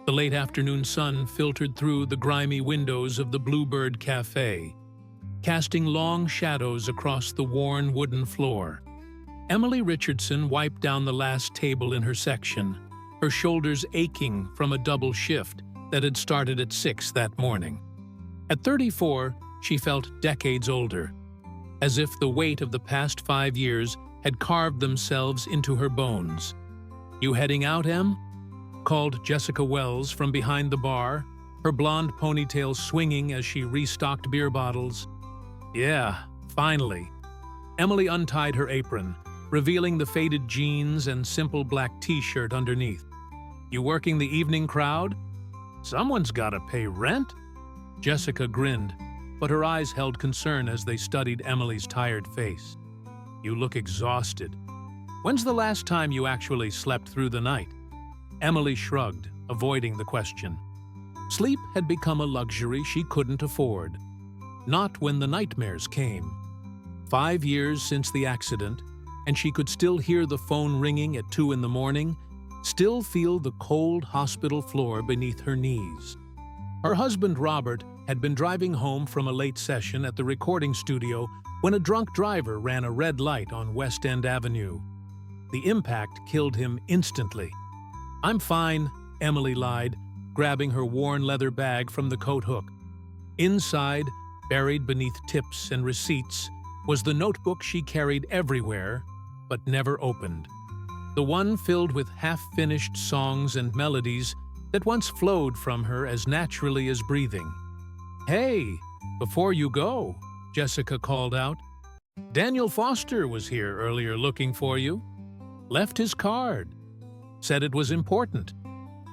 The late afternoon sun filtered through the grimy windows of the Bluebird Cafe, casting long shadows across the worn wooden floor. Emily Richardson wiped down the last table in her section, her shoulders aching from a double shift that had started at 6 that morning. At 34, she felt decades older, as if the weight of the past 5 years had carved themselves into her bones. "You heading out, Em?" called Jessica Wells from behind the bar, her blonde ponytail swinging as she restocked beer bottles. "Yeah, finally." Emily untied her apron, revealing the faded jeans and simple black t-shirt underneath. "You working the evening crowd? Someone's gotta pay rent." Jessica grinned, but her eyes held concern as they studied Emily's tired face. "You look exhausted. When's the last time you actually slept through the night?" Emily shrugged, avoiding the question. Sleep had become a luxury she couldn't afford. Not when the nightmares came. 5 years since the accident, and she could still hear the phone ringing at 2 in the morning, still feel the cold hospital floor beneath her knees. Her husband Robert had been driving home from a late session at the recording studio when a drunk driver ran a red light on West End Avenue. The impact killed him instantly. "I'm fine," Emily lied, grabbing her worn leather bag from the coat hook. Inside, buried beneath tips and receipts, was the notebook she carried everywhere, but never opened. The one filled with half-finished songs and melodies that once flowed from her as naturally as breathing. "Hey, before you go," Jessica called out. "Daniel Foster was here earlier looking for you. Left his card. Said it was important."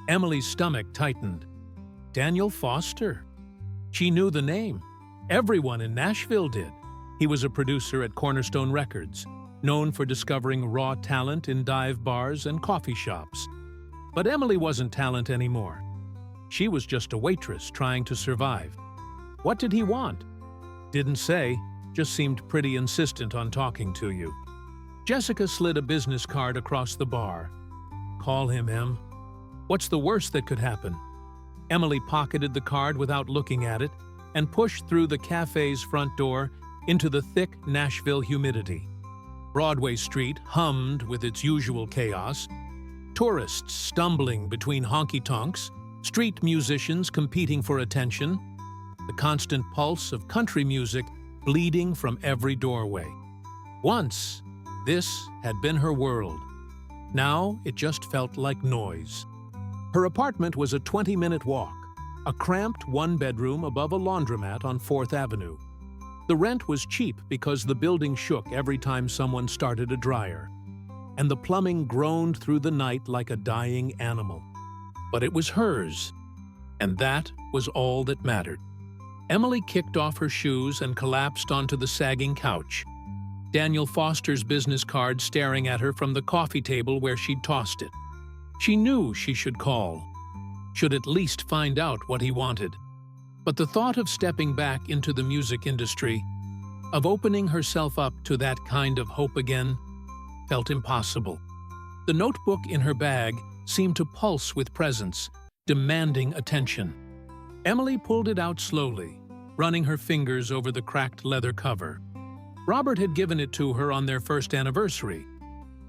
Emily's stomach tightened. Daniel Foster. She knew the name. Everyone in Nashville did. He was a producer at Cornerstone Records, known for discovering raw talent in dive bars and coffee shops. But Emily wasn't talent anymore. She was just a waitress trying to survive. What did he want? Didn't say, just seemed pretty insistent on talking to you. Jessica slid a business card across the bar. "Call him, Em. What's the worst that could happen?" Emily pocketed the card without looking at it and pushed through the cafe's front door into the thick Nashville humidity. Broadway Street hummed with its usual chaos. Tourists stumbling between honky-tonks, street musicians competing for attention, the constant pulse of country music bleeding from every doorway. Once, this had been her world. Now it just felt like noise. Her apartment was a 20-minute walk, a cramped one-bedroom above a laundromat on 4th Avenue. The rent was cheap because the building shook every time someone started a dryer, and the plumbing groaned through the night like a dying animal. But it was hers, and that was all that mattered. Emily kicked off her shoes and collapsed onto the sagging couch, Daniel Foster's business card staring at her from the coffee table where she'd tossed it. She knew she should call, should at least find out what he wanted. But the thought of stepping back into the music industry, of opening herself up to that kind of hope again, felt impossible. The notebook in her bag seemed to pulse with presence, demanding attention. Emily pulled it out slowly, running her fingers over the cracked leather cover. Robert had given it to her on their first anniversary,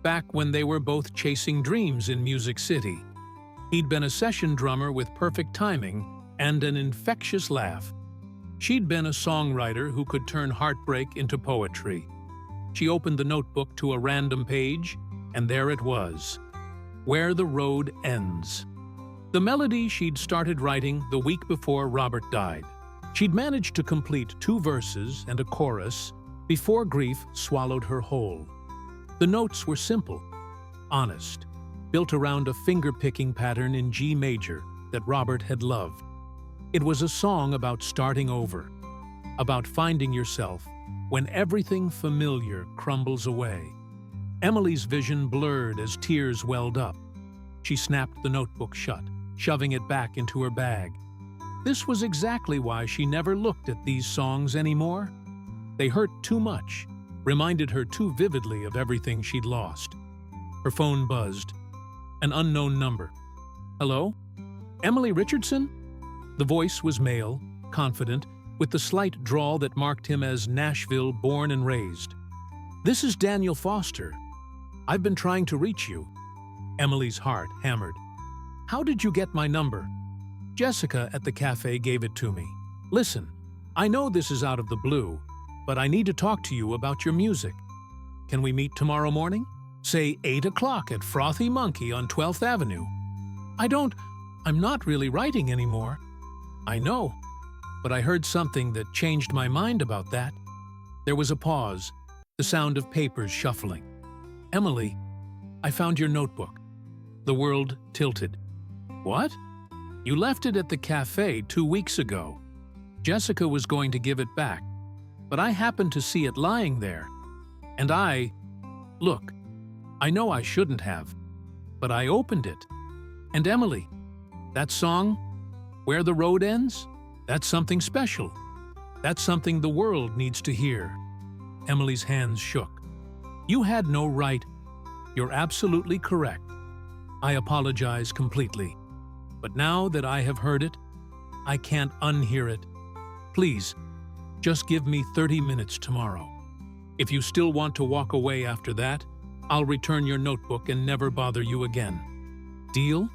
back when they were both chasing dreams in Music City. He'd been a session drummer with perfect timing and an infectious laugh. She'd been a songwriter who could turn heartbreak into poetry. She opened the notebook to a random page, and there it was, "Where the Road Ends." The melody she'd started writing the week before Robert died. She'd managed to complete 2 verses and a chorus before grief swallowed her whole. The notes were simple, honest, built around a finger-picking pattern in G major that Robert had loved. It was a song about starting over, about finding yourself when everything familiar crumbles away. Emily's vision blurred as tears welled up. She snapped the notebook shut, shoving it back into her bag. This was exactly why she never looked at these songs anymore. They hurt too much, reminded her too vividly of everything she'd lost. Her phone buzzed. An unknown number. "Hello?" Emily Richardson? The voice was male, confident, with the slight drawl that marked him as Nashville born and raised. This is Daniel Foster. I've been trying to reach you. Emily's heart hammered. How did you get my number? Jessica at the cafe gave it to me. Listen, I know this is out of the blue, but I need to talk to you about your music. Can we meet tomorrow morning? Say 8 o'clock at Frothy Monkey on 12th Avenue. I'm not really writing anymore. I know, but I heard something that changed my mind about that. There was a pause, the sound of papers shuffling. Emily, I found your notebook. The world tilted. What? You left it at the cafe 2 weeks ago. Jessica was going to give it back, but I happened to see it lying there. And look, I know I shouldn't have, but I opened it. And Emily, that song, Where the Road Ends, that's something special. That's something the world needs to hear. Emily's hands shook. You had no right. You're absolutely correct. I apologize completely. But now that I have heard it, I can't unhear it. Please, just give me 30 minutes tomorrow. If you still want to walk away after that, I'll return your notebook and never bother you again. Deal?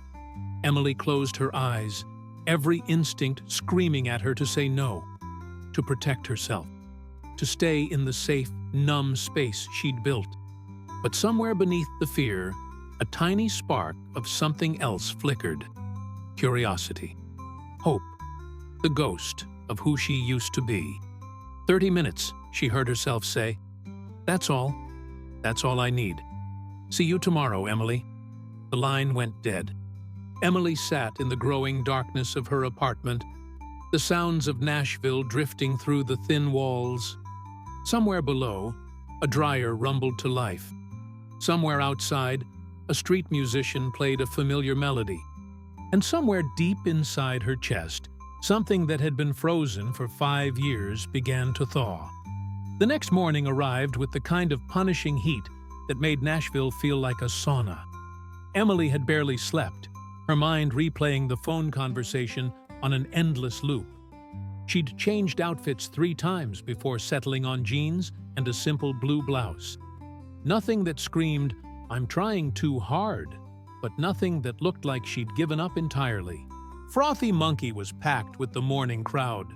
Emily closed her eyes, every instinct screaming at her to say no, to protect herself, to stay in the safe, numb space she'd built. But somewhere beneath the fear, a tiny spark of something else flickered. Curiosity. Hope. The ghost of who she used to be. 30 minutes, she heard herself say. That's all. That's all I need. See you tomorrow, Emily. The line went dead. Emily sat in the growing darkness of her apartment, the sounds of Nashville drifting through the thin walls. Somewhere below, a dryer rumbled to life. Somewhere outside, a street musician played a familiar melody. And somewhere deep inside her chest, something that had been frozen for 5 years began to thaw. The next morning arrived with the kind of punishing heat that made Nashville feel like a sauna. Emily had barely slept, her mind replaying the phone conversation on an endless loop. She'd changed outfits 3 times before settling on jeans and a simple blue blouse. Nothing that screamed, "I'm trying too hard," but nothing that looked like she'd given up entirely. Frothy Monkey was packed with the morning crowd.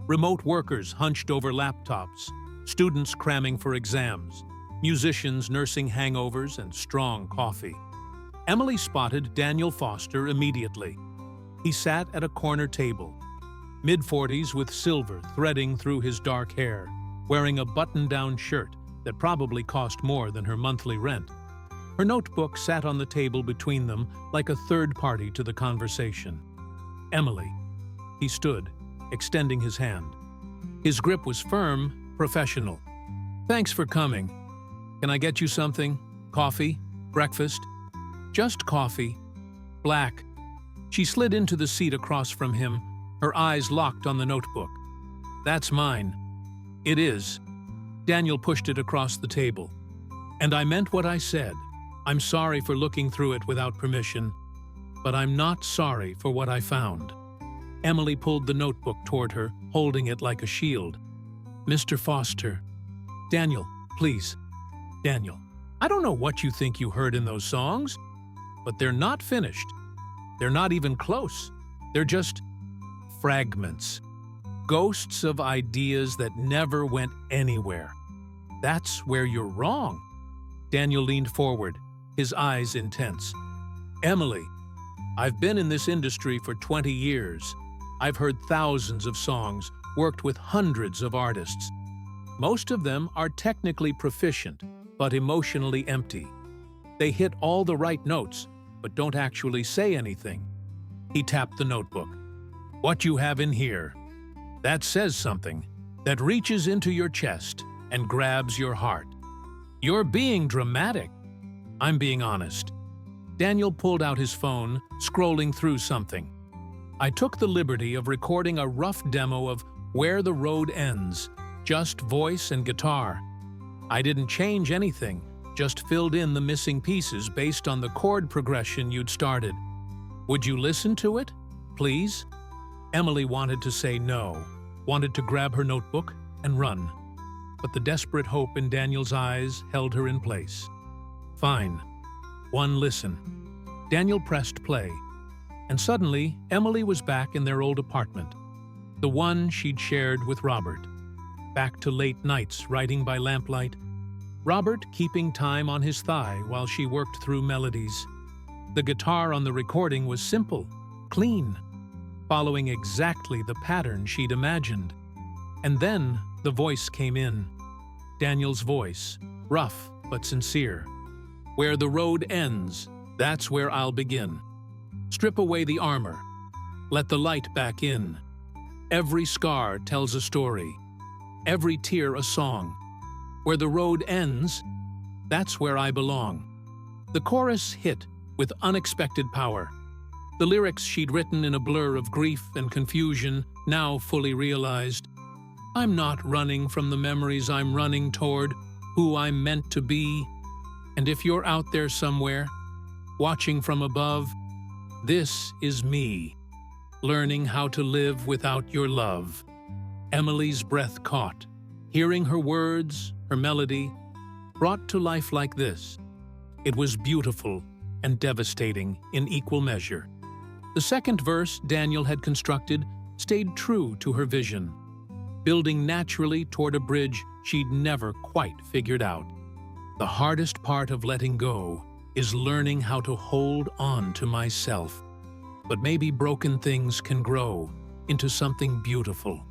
Remote workers hunched over laptops, students cramming for exams, musicians nursing hangovers and strong coffee. Emily spotted Daniel Foster immediately. He sat at a corner table, mid-40s with silver threading through his dark hair, wearing a button-down shirt that probably cost more than her monthly rent. Her notebook sat on the table between them like a third party to the conversation. Emily. He stood, extending his hand. His grip was firm, professional. Thanks for coming. Can I get you something? Coffee? Breakfast? Just coffee. Black. She slid into the seat across from him, her eyes locked on the notebook. That's mine. It is. Daniel pushed it across the table. And I meant what I said. I'm sorry for looking through it without permission, but I'm not sorry for what I found. Emily pulled the notebook toward her, holding it like a shield. Mr. Foster. Daniel, please. Daniel, I don't know what you think you heard in those songs, but they're not finished. They're not even close. They're just fragments. Ghosts of ideas that never went anywhere. That's where you're wrong. Daniel leaned forward, his eyes intense. Emily, I've been in this industry for 20 years. I've heard thousands of songs, worked with hundreds of artists. Most of them are technically proficient, but emotionally empty. They hit all the right notes, but don't actually say anything. He tapped the notebook. What you have in here, that says something, that reaches into your chest and grabs your heart. You're being dramatic. I'm being honest. Daniel pulled out his phone, scrolling through something. I took the liberty of recording a rough demo of Where the Road Ends, just voice and guitar. I didn't change anything, just filled in the missing pieces based on the chord progression you'd started. Would you listen to it? please?" Emily wanted to say no, wanted to grab her notebook and run. But the desperate hope in Daniel's eyes held her in place. "Fine. One listen." Daniel pressed play, and suddenly Emily was back in their old apartment, the one she'd shared with Robert. Back to late nights writing by lamplight, Robert keeping time on his thigh while she worked through melodies. The guitar on the recording was simple, clean, following exactly the pattern she'd imagined. And then the voice came in. Daniel's voice, rough but sincere. "Where the road ends, that's where I'll begin. Strip away the armor. Let the light back in. Every scar tells a story. Every tear a song. Where the road ends, that's where I belong." The chorus hit with unexpected power. The lyrics she'd written in a blur of grief and confusion now fully realized. "I'm not running from the memories, I'm running toward who I'm meant to be. And if you're out there somewhere, watching from above, this is me, learning how to live without your love." Emily's breath caught, hearing her words, her melody, brought to life like this. It was beautiful and devastating in equal measure. The second verse Daniel had constructed stayed true to her vision, building naturally toward a bridge she'd never quite figured out. The hardest part of letting go is learning how to hold on to myself. But maybe broken things can grow into something beautiful,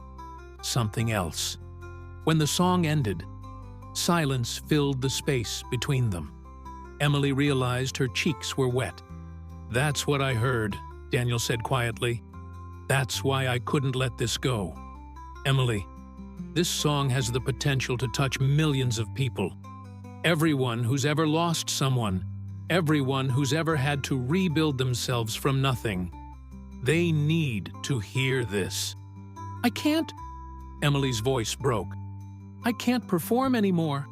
something else. When the song ended, silence filled the space between them. Emily realized her cheeks were wet. "That's what I heard," Daniel said quietly. "That's why I couldn't let this go. Emily, this song has the potential to touch millions of people. Everyone who's ever lost someone, everyone who's ever had to rebuild themselves from nothing. They need to hear this." "I can't," Emily's voice broke. "I can't perform anymore.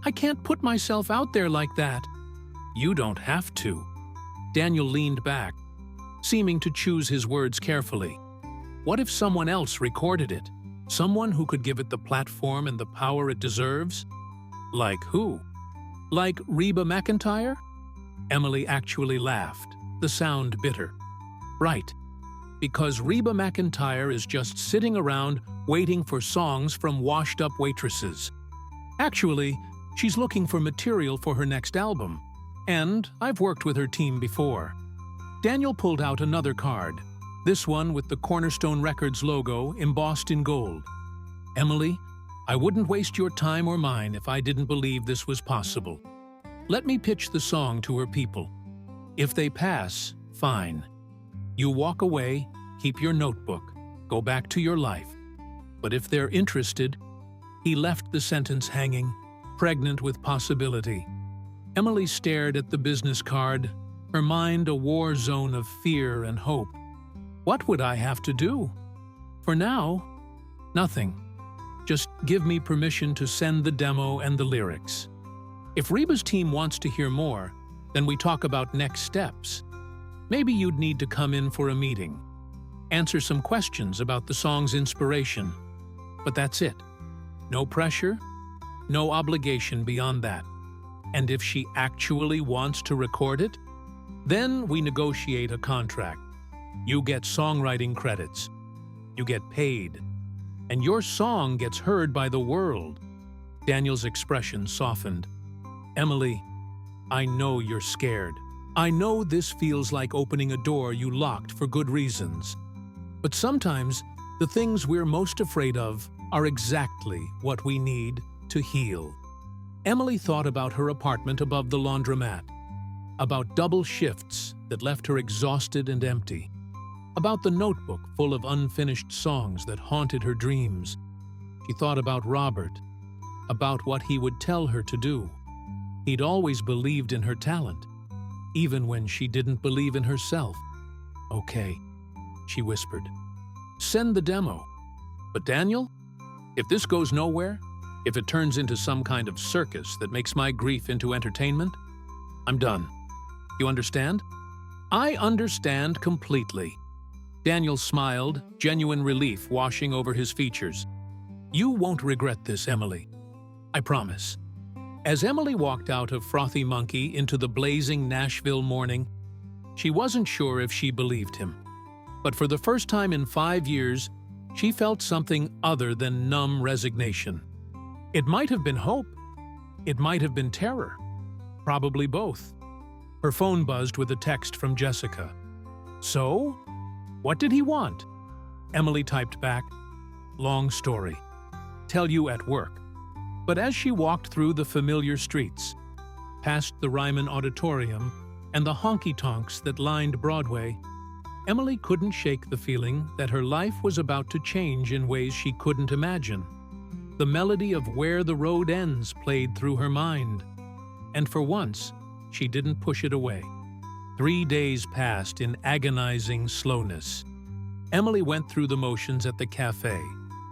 I can't put myself out there like that." "You don't have to." Daniel leaned back, seeming to choose his words carefully. What if someone else recorded it? Someone who could give it the platform and the power it deserves? Like who? Like Reba McEntire? Emily actually laughed, the sound bitter. Right, because Reba McEntire is just sitting around waiting for songs from washed-up waitresses. Actually, she's looking for material for her next album, and I've worked with her team before. Daniel pulled out another card, this one with the Cornerstone Records logo embossed in gold. "Emily, I wouldn't waste your time or mine if I didn't believe this was possible. Let me pitch the song to her people. If they pass, fine. You walk away, keep your notebook, go back to your life. But if they're interested..." He left the sentence hanging, pregnant with possibility. Emily stared at the business card, her mind a war zone of fear and hope. What would I have to do? For now, nothing. Just give me permission to send the demo and the lyrics. If Reba's team wants to hear more, then we talk about next steps. Maybe you'd need to come in for a meeting, answer some questions about the song's inspiration. But that's it. No pressure, no obligation beyond that. And if she actually wants to record it, then we negotiate a contract. You get songwriting credits. You get paid. And your song gets heard by the world. Daniel's expression softened. "Emily, I know you're scared. I know this feels like opening a door you locked for good reasons. But sometimes the things we're most afraid of are exactly what we need to heal." Emily thought about her apartment above the laundromat, about double shifts that left her exhausted and empty, about the notebook full of unfinished songs that haunted her dreams. She thought about Robert, about what he would tell her to do. He'd always believed in her talent, even when she didn't believe in herself. "Okay," she whispered. "Send the demo. But Daniel, if this goes nowhere, if it turns into some kind of circus that makes my grief into entertainment, I'm done. You understand?" "I understand completely." Daniel smiled, genuine relief washing over his features. "You won't regret this, Emily. I promise." As Emily walked out of Frothy Monkey into the blazing Nashville morning, she wasn't sure if she believed him. But for the first time in 5 years, she felt something other than numb resignation. It might have been hope. It might have been terror. Probably both. Her phone buzzed with a text from Jessica. "So? What did he want?" Emily typed back, "Long story. Tell you at work." But as she walked through the familiar streets, past the Ryman Auditorium and the honky-tonks that lined Broadway, Emily couldn't shake the feeling that her life was about to change in ways she couldn't imagine. The melody of Where the Road Ends played through her mind, and for once, she didn't push it away. 3 days passed in agonizing slowness. Emily went through the motions at the cafe,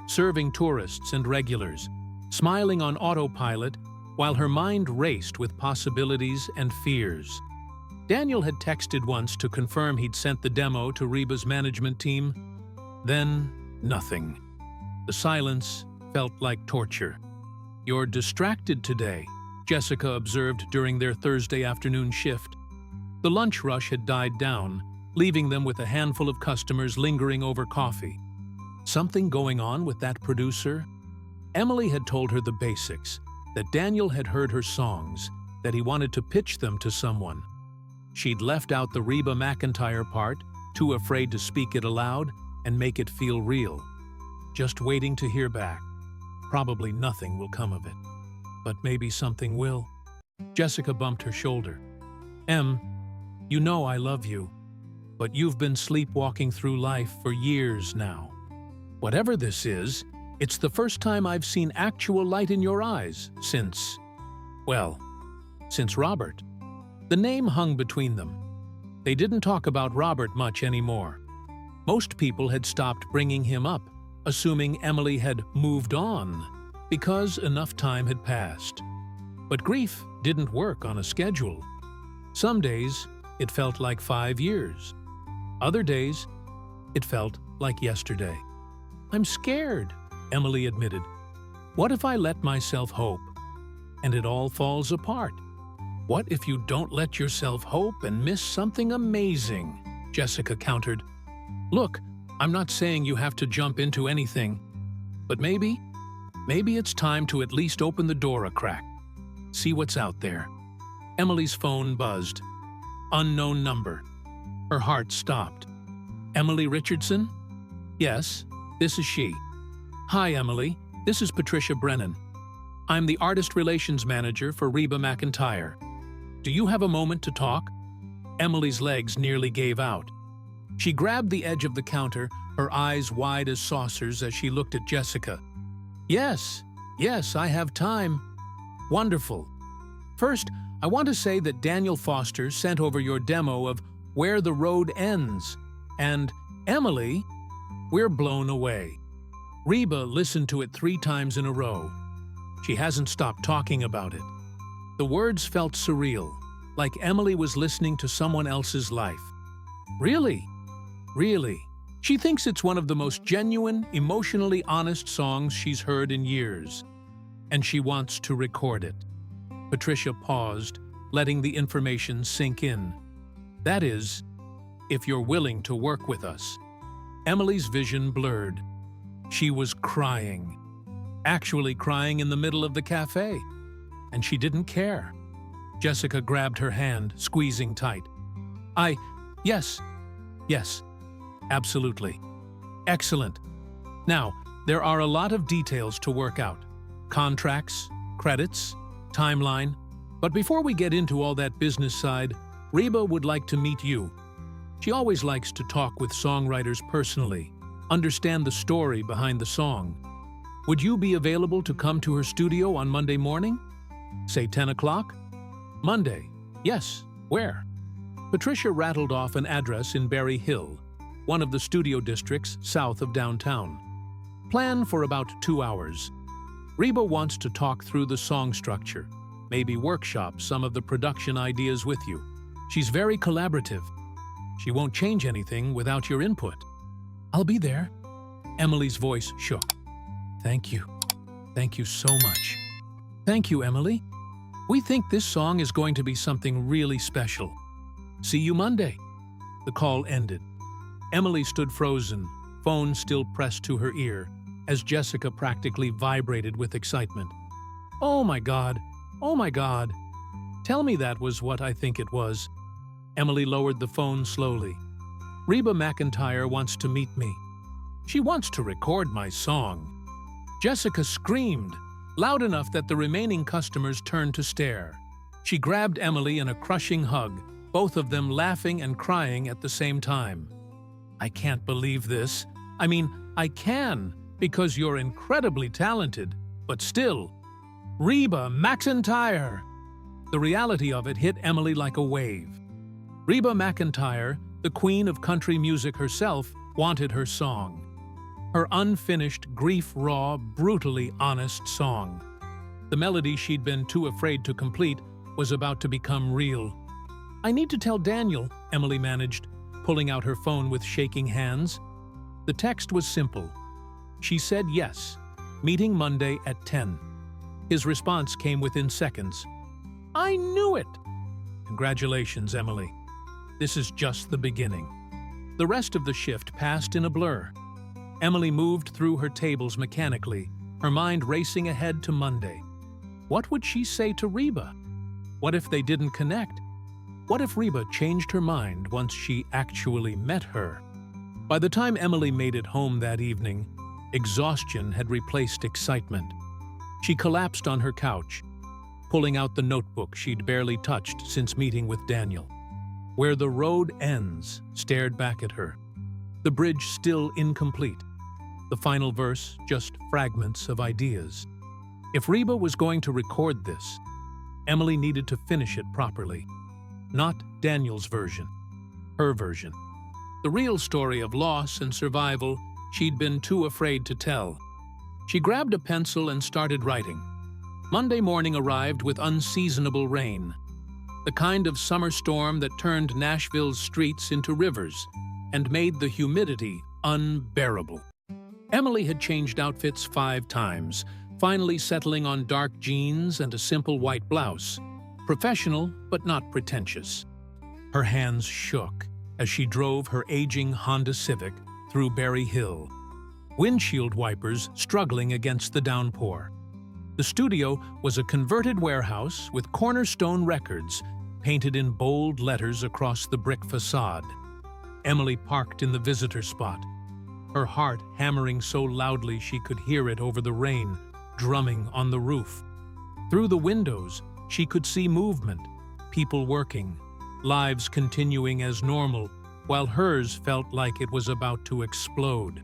serving tourists and regulars, smiling on autopilot while her mind raced with possibilities and fears. Daniel had texted once to confirm he'd sent the demo to Reba's management team. Then, nothing. The silence felt like torture. "You're distracted today," Jessica observed during their Thursday afternoon shift. The lunch rush had died down, leaving them with a handful of customers lingering over coffee. Something going on with that producer? Emily had told her the basics, that Daniel had heard her songs, that he wanted to pitch them to someone. She'd left out the Reba McEntire part, too afraid to speak it aloud and make it feel real. Just waiting to hear back. Probably nothing will come of it. But maybe something will. Jessica bumped her shoulder. "Em, you know I love you, but you've been sleepwalking through life for years now. Whatever this is, it's the first time I've seen actual light in your eyes since Robert." The name hung between them. They didn't talk about Robert much anymore. Most people had stopped bringing him up, assuming Emily had moved on, because enough time had passed. But grief didn't work on a schedule. Some days, it felt like 5 years. Other days, it felt like yesterday. "I'm scared," Emily admitted. "What if I let myself hope, and it all falls apart?" "What if you don't let yourself hope and miss something amazing?" Jessica countered. "Look, I'm not saying you have to jump into anything, but maybe it's time to at least open the door a crack. See what's out there." Emily's phone buzzed. Unknown number. Her heart stopped. "Emily Richardson?" "Yes, this is she." "Hi, Emily. This is Patricia Brennan. I'm the Artist Relations Manager for Reba McEntire. Do you have a moment to talk?" Emily's legs nearly gave out. She grabbed the edge of the counter, her eyes wide as saucers as she looked at Jessica. Yes, I have time." "Wonderful. First, I want to say that Daniel Foster sent over your demo of Where the Road Ends, and Emily, we're blown away. Reba listened to it 3 times in a row. She hasn't stopped talking about it." The words felt surreal, like Emily was listening to someone else's life. "Really? Really? She thinks it's one of the most genuine, emotionally honest songs she's heard in years. And she wants to record it." Patricia paused, letting the information sink in. "That is, if you're willing to work with us." Emily's vision blurred. She was crying. Actually crying in the middle of the cafe. And she didn't care. Jessica grabbed her hand, squeezing tight. Yes, absolutely. Excellent. Now, there are a lot of details to work out. Contracts, credits, timeline. But before we get into all that business side, Reba would like to meet you. She always likes to talk with songwriters personally, understand the story behind the song. Would you be available to come to her studio on Monday morning? Say 10 o'clock? Monday. Yes. Where? Patricia rattled off an address in Berry Hill, one of the studio districts south of downtown. Plan for about 2 hours. Reba wants to talk through the song structure, maybe workshop some of the production ideas with you. She's very collaborative. She won't change anything without your input. I'll be there." Emily's voice shook. "Thank you. Thank you so much." "Thank you, Emily. We think this song is going to be something really special. See you Monday." The call ended. Emily stood frozen, phone still pressed to her ear, as Jessica practically vibrated with excitement. "Oh my God! Oh my God! Tell me that was what I think it was." Emily lowered the phone slowly. "Reba McEntire wants to meet me. She wants to record my song." Jessica screamed, loud enough that the remaining customers turned to stare. She grabbed Emily in a crushing hug, both of them laughing and crying at the same time. "I can't believe this. I mean, I can, because you're incredibly talented, but still. Reba McEntire!" The reality of it hit Emily like a wave. Reba McEntire, the queen of country music herself, wanted her song. Her unfinished, grief-raw, brutally honest song. The melody she'd been too afraid to complete was about to become real. "I need to tell Daniel," Emily managed, pulling out her phone with shaking hands. The text was simple. She said yes, meeting Monday at 10. His response came within seconds. "I knew it!" "Congratulations, Emily. This is just the beginning." The rest of the shift passed in a blur. Emily moved through her tables mechanically, her mind racing ahead to Monday. What would she say to Reba? What if they didn't connect? What if Reba changed her mind once she actually met her? By the time Emily made it home that evening, exhaustion had replaced excitement. She collapsed on her couch, pulling out the notebook she'd barely touched since meeting with Daniel. "Where the road ends" stared back at her. The bridge still incomplete. The final verse just fragments of ideas. If Reba was going to record this, Emily needed to finish it properly. Not Daniel's version, her version. The real story of loss and survival she'd been too afraid to tell. She grabbed a pencil and started writing. Monday morning arrived with unseasonable rain. The kind of summer storm that turned Nashville's streets into rivers and made the humidity unbearable. Emily had changed outfits 5 times, finally settling on dark jeans and a simple white blouse. Professional, but not pretentious. Her hands shook as she drove her aging Honda Civic through Berry Hill, windshield wipers struggling against the downpour. The studio was a converted warehouse with Cornerstone Records painted in bold letters across the brick facade. Emily parked in the visitor spot, her heart hammering so loudly she could hear it over the rain, drumming on the roof. Through the windows, she could see movement, people working, lives continuing as normal, while hers felt like it was about to explode.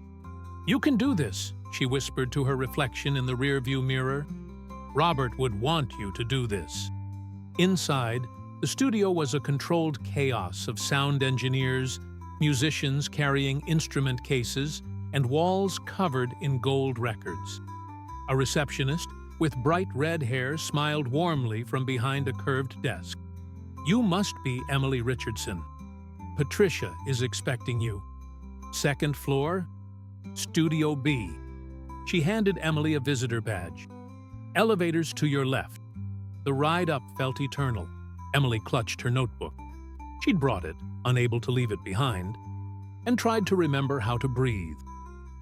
"You can do this," she whispered to her reflection in the rearview mirror. "Robert would want you to do this." Inside, the studio was a controlled chaos of sound engineers, musicians carrying instrument cases, and walls covered in gold records. A receptionist with bright red hair smiled warmly from behind a curved desk. "You must be Emily Richardson. Patricia is expecting you. 2nd floor, Studio B." She handed Emily a visitor badge. "Elevators to your left." The ride up felt eternal. Emily clutched her notebook. She'd brought it, unable to leave it behind, and tried to remember how to breathe.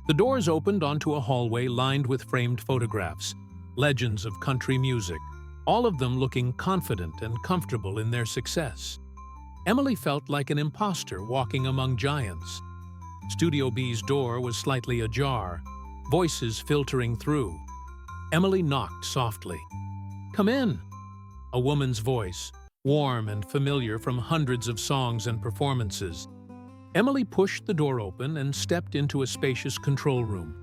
The doors opened onto a hallway lined with framed photographs, legends of country music, all of them looking confident and comfortable in their success. Emily felt like an imposter walking among giants. Studio B's door was slightly ajar, voices filtering through. Emily knocked softly. "Come in." A woman's voice, warm and familiar from hundreds of songs and performances. Emily pushed the door open and stepped into a spacious control room.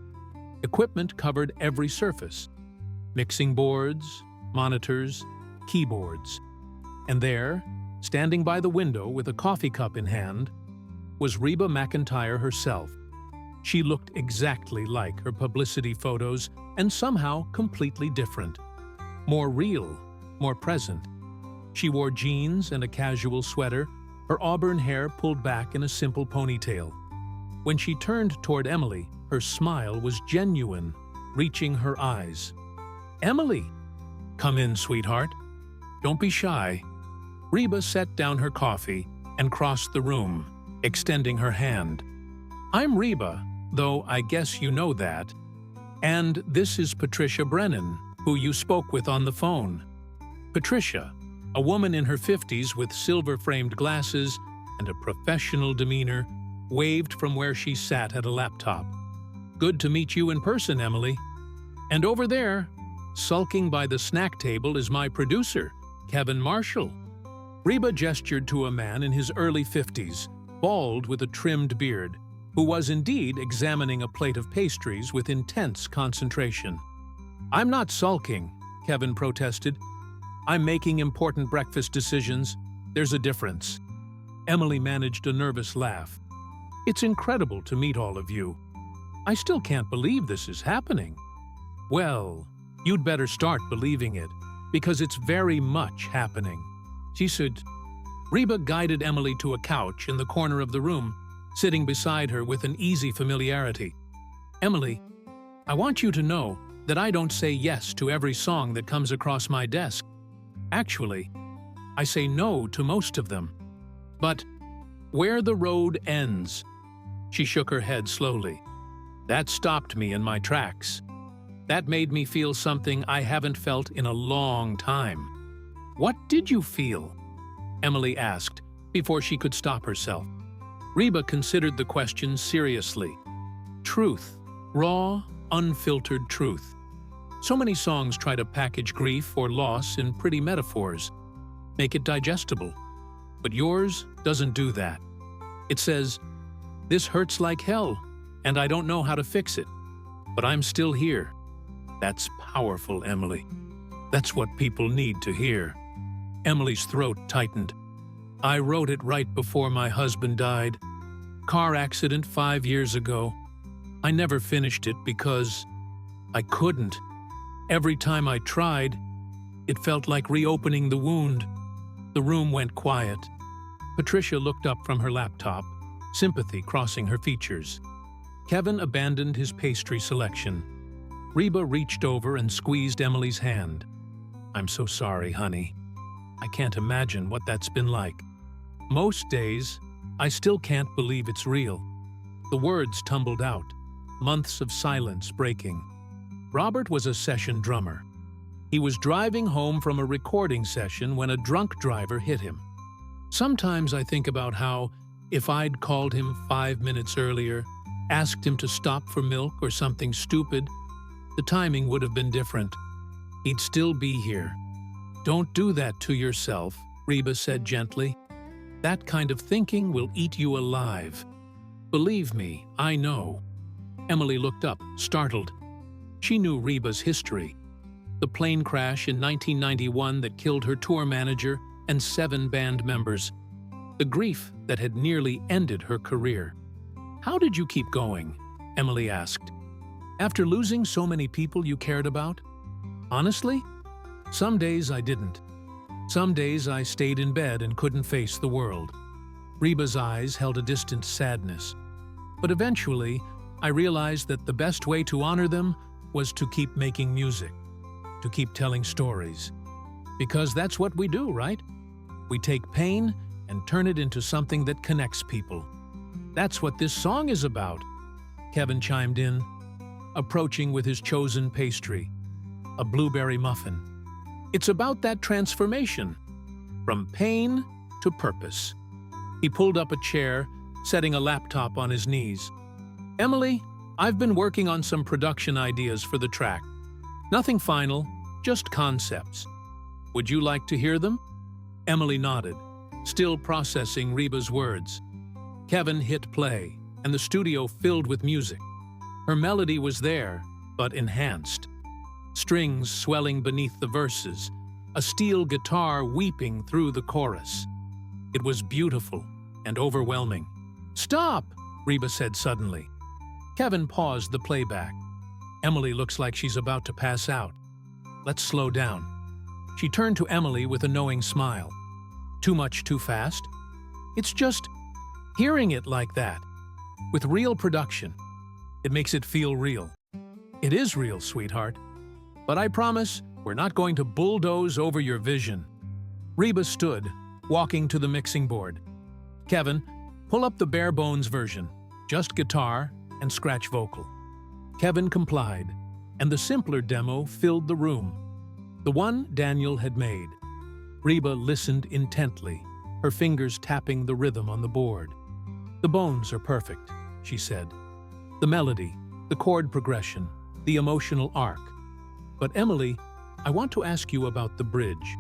Equipment covered every surface. Mixing boards, monitors, keyboards. And there, standing by the window with a coffee cup in hand, was Reba McEntire herself. She looked exactly like her publicity photos and somehow completely different. More real, more present. She wore jeans and a casual sweater, her auburn hair pulled back in a simple ponytail. When she turned toward Emily, her smile was genuine, reaching her eyes. "Emily!" "Come in, sweetheart. Don't be shy." Reba set down her coffee and crossed the room, extending her hand. "I'm Reba, though I guess you know that. And this is Patricia Brennan, who you spoke with on the phone." Patricia, a woman in her 50s with silver-framed glasses and a professional demeanor, waved from where she sat at a laptop. "Good to meet you in person, Emily. And over there, sulking by the snack table, is my producer, Kevin Marshall." Reba gestured to a man in his early 50s, bald with a trimmed beard, who was indeed examining a plate of pastries with intense concentration. "I'm not sulking," Kevin protested. "I'm making important breakfast decisions. There's a difference." Emily managed a nervous laugh. "It's incredible to meet all of you. I still can't believe this is happening." "Well, you'd better start believing it, because it's very much happening," she said. Reba guided Emily to a couch in the corner of the room, sitting beside her with an easy familiarity. "Emily, I want you to know that I don't say yes to every song that comes across my desk. Actually, I say no to most of them. But where the road ends," she shook her head slowly, "that stopped me in my tracks. That made me feel something I haven't felt in a long time." "What did you feel?" Emily asked, before she could stop herself. Reba considered the question seriously. Truth. Raw, unfiltered truth. So many songs try to package grief or loss in pretty metaphors, make it digestible. But yours doesn't do that. It says, "This hurts like hell, and I don't know how to fix it, but I'm still here." That's powerful, Emily. That's what people need to hear. Emily's throat tightened. "I wrote it right before my husband died. Car accident 5 years ago. I never finished it because I couldn't. Every time I tried, it felt like reopening the wound." The room went quiet. Patricia looked up from her laptop, sympathy crossing her features. Kevin abandoned his pastry selection. Reba reached over and squeezed Emily's hand. "I'm so sorry, honey. I can't imagine what that's been like. Most days, I still can't believe it's real." The words tumbled out, months of silence breaking. Robert was a session drummer. He was driving home from a recording session when a drunk driver hit him. Sometimes I think about how, if I'd called him 5 minutes earlier, asked him to stop for milk or something stupid, the timing would have been different. He'd still be here. "Don't do that to yourself," Reba said gently. "That kind of thinking will eat you alive. Believe me, I know." Emily looked up, startled. She knew Reba's history. The plane crash in 1991 that killed her tour manager and 7 band members. The grief that had nearly ended her career. "How did you keep going?" Emily asked. "After losing so many people you cared about?" "Honestly, some days I didn't. Some days I stayed in bed and couldn't face the world." Reba's eyes held a distant sadness. "But eventually, I realized that the best way to honor them was to keep making music, to keep telling stories. Because that's what we do, right? We take pain and turn it into something that connects people. That's what this song is about," Kevin chimed in, approaching with his chosen pastry, a blueberry muffin. "It's about that transformation, from pain to purpose." He pulled up a chair, setting a laptop on his knees. "Emily, I've been working on some production ideas for the track. Nothing final, just concepts. Would you like to hear them?" Emily nodded, still processing Reba's words. Kevin hit play, and the studio filled with music. Her melody was there, but enhanced. Strings swelling beneath the verses, a steel guitar weeping through the chorus. It was beautiful and overwhelming. "Stop!" Reba said suddenly. Kevin paused the playback. "Emily looks like she's about to pass out. Let's slow down." She turned to Emily with a knowing smile. "Too much too fast?" "It's just hearing it like that. with real production. It makes it feel real. It is real, sweetheart. But I promise we're not going to bulldoze over your vision. Reba stood, walking to the mixing board. Kevin, pull up the bare-bones version, just guitar and scratch vocal. Kevin complied, and the simpler demo filled the room, the one Daniel had made. Reba listened intently, her fingers tapping the rhythm on the board. "The bones are perfect," she said. "The melody, the chord progression, the emotional arc. But Emily, I want to ask you about the bridge.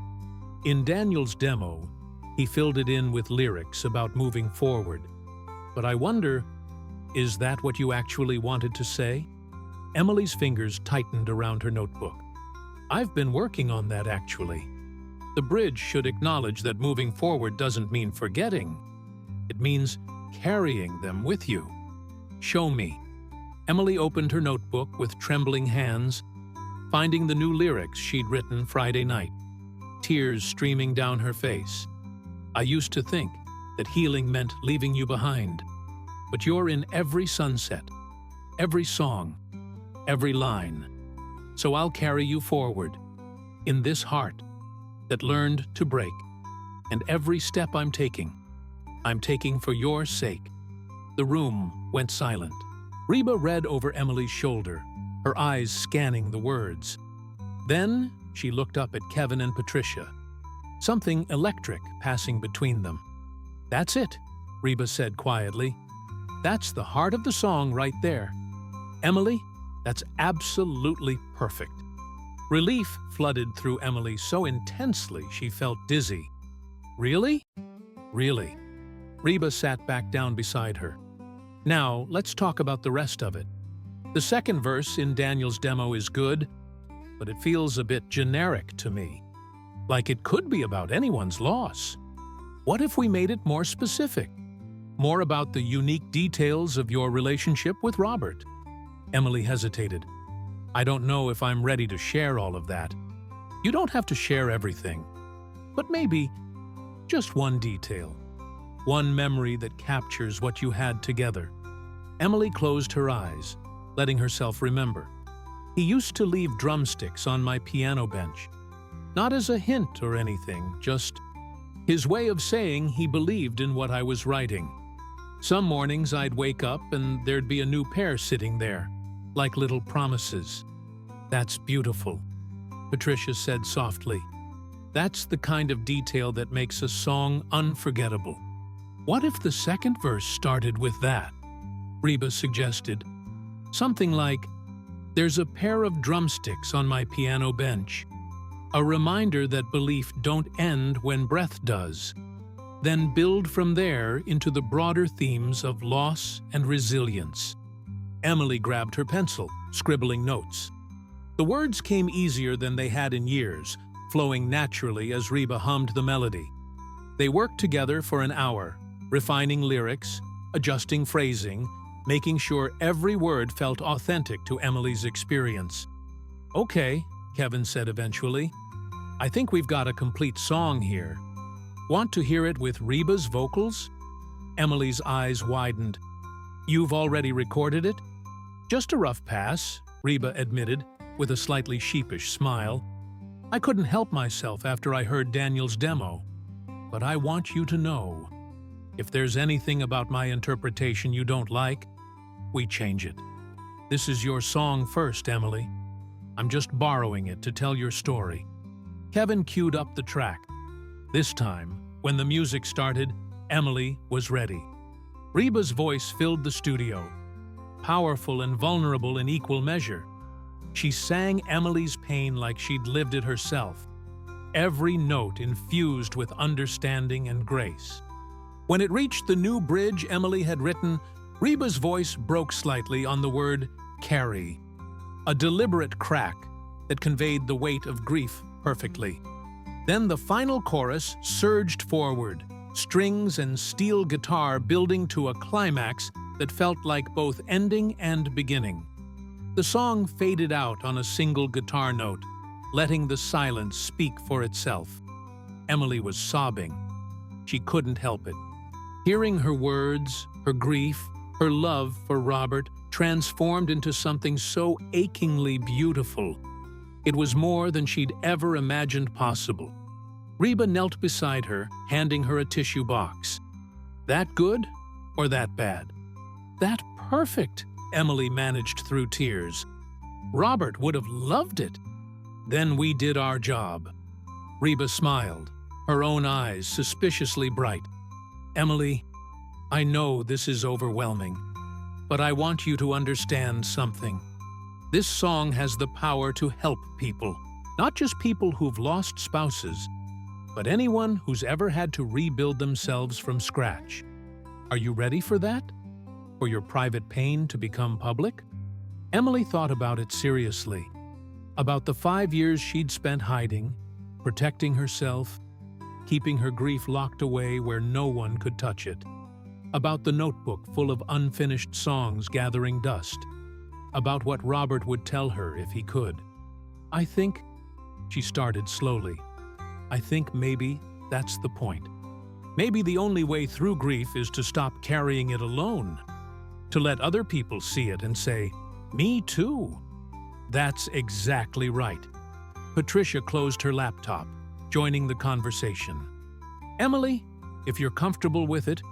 In Daniel's demo, he filled it in with lyrics about moving forward. But I wonder, is that what you actually wanted to say?" Emily's fingers tightened around her notebook. "I've been working on that, actually. The bridge should acknowledge that moving forward doesn't mean forgetting. It means carrying them with you." "Show me." Emily opened her notebook with trembling hands, finding the new lyrics she'd written Friday night, tears streaming down her face. "I used to think that healing meant leaving you behind, but you're in every sunset, every song, every line. So I'll carry you forward, in this heart that learned to break, and every step I'm taking for your sake." The room went silent. Reba read over Emily's shoulder, her eyes scanning the words. Then she looked up at Kevin and Patricia, something electric passing between them. "That's it," Reba said quietly. "That's the heart of the song right there. Emily, that's absolutely perfect." Relief flooded through Emily so intensely she felt dizzy. "Really?" "Really." Reba sat back down beside her. "Now, let's talk about the rest of it. The second verse in Daniel's demo is good, but it feels a bit generic to me. Like it could be about anyone's loss. What if we made it more specific? More about the unique details of your relationship with Robert?" Emily hesitated. "I don't know if I'm ready to share all of that." "You don't have to share everything, but maybe just one detail. One memory that captures what you had together." Emily closed her eyes, letting herself remember. "He used to leave drumsticks on my piano bench. Not as a hint or anything, just his way of saying he believed in what I was writing. Some mornings I'd wake up and there'd be a new pair sitting there, like little promises." "That's beautiful," Patricia said softly. "That's the kind of detail that makes a song unforgettable." "What if the second verse started with that?" Reba suggested. Something like, "There's a pair of drumsticks on my piano bench. A reminder that belief don't end when breath does." Then build from there into the broader themes of loss and resilience. Emily grabbed her pencil, scribbling notes. The words came easier than they had in years, flowing naturally as Reba hummed the melody. They worked together for an hour, refining lyrics, adjusting phrasing, making sure every word felt authentic to Emily's experience. "Okay," Kevin said eventually. "I think we've got a complete song here. Want to hear it with Reba's vocals?" Emily's eyes widened. "You've already recorded it?" "Just a rough pass," Reba admitted, with a slightly sheepish smile. "I couldn't help myself after I heard Daniel's demo. But I want you to know, if there's anything about my interpretation you don't like, we change it. This is your song first, Emily. I'm just borrowing it to tell your story." Kevin queued up the track. This time, when the music started, Emily was ready. Reba's voice filled the studio, powerful and vulnerable in equal measure. She sang Emily's pain like she'd lived it herself, every note infused with understanding and grace. When it reached the new bridge Emily had written, Reba's voice broke slightly on the word carry, a deliberate crack that conveyed the weight of grief perfectly. Then the final chorus surged forward, strings and steel guitar building to a climax that felt like both ending and beginning. The song faded out on a single guitar note, letting the silence speak for itself. Emily was sobbing. She couldn't help it. Hearing her words, her grief, Her love for Robert transformed into something so achingly beautiful. It was more than she'd ever imagined possible. Reba knelt beside her, handing her a tissue box. That good or that bad? That perfect, Emily managed through tears. Robert would have loved it. Then we did our job. Reba smiled, her own eyes suspiciously bright. Emily, I know this is overwhelming, but I want you to understand something. This song has the power to help people, not just people who've lost spouses, but anyone who's ever had to rebuild themselves from scratch. Are you ready for that? For your private pain to become public? Emily thought about it seriously. About the 5 years she'd spent hiding, protecting herself, keeping her grief locked away where no one could touch it. About the notebook full of unfinished songs gathering dust. About what Robert would tell her if he could. I think, she started slowly, I think maybe that's the point. Maybe the only way through grief is to stop carrying it alone. To let other people see it and say, me too. That's exactly right. Patricia closed her laptop, joining the conversation. Emily, if you're comfortable with it,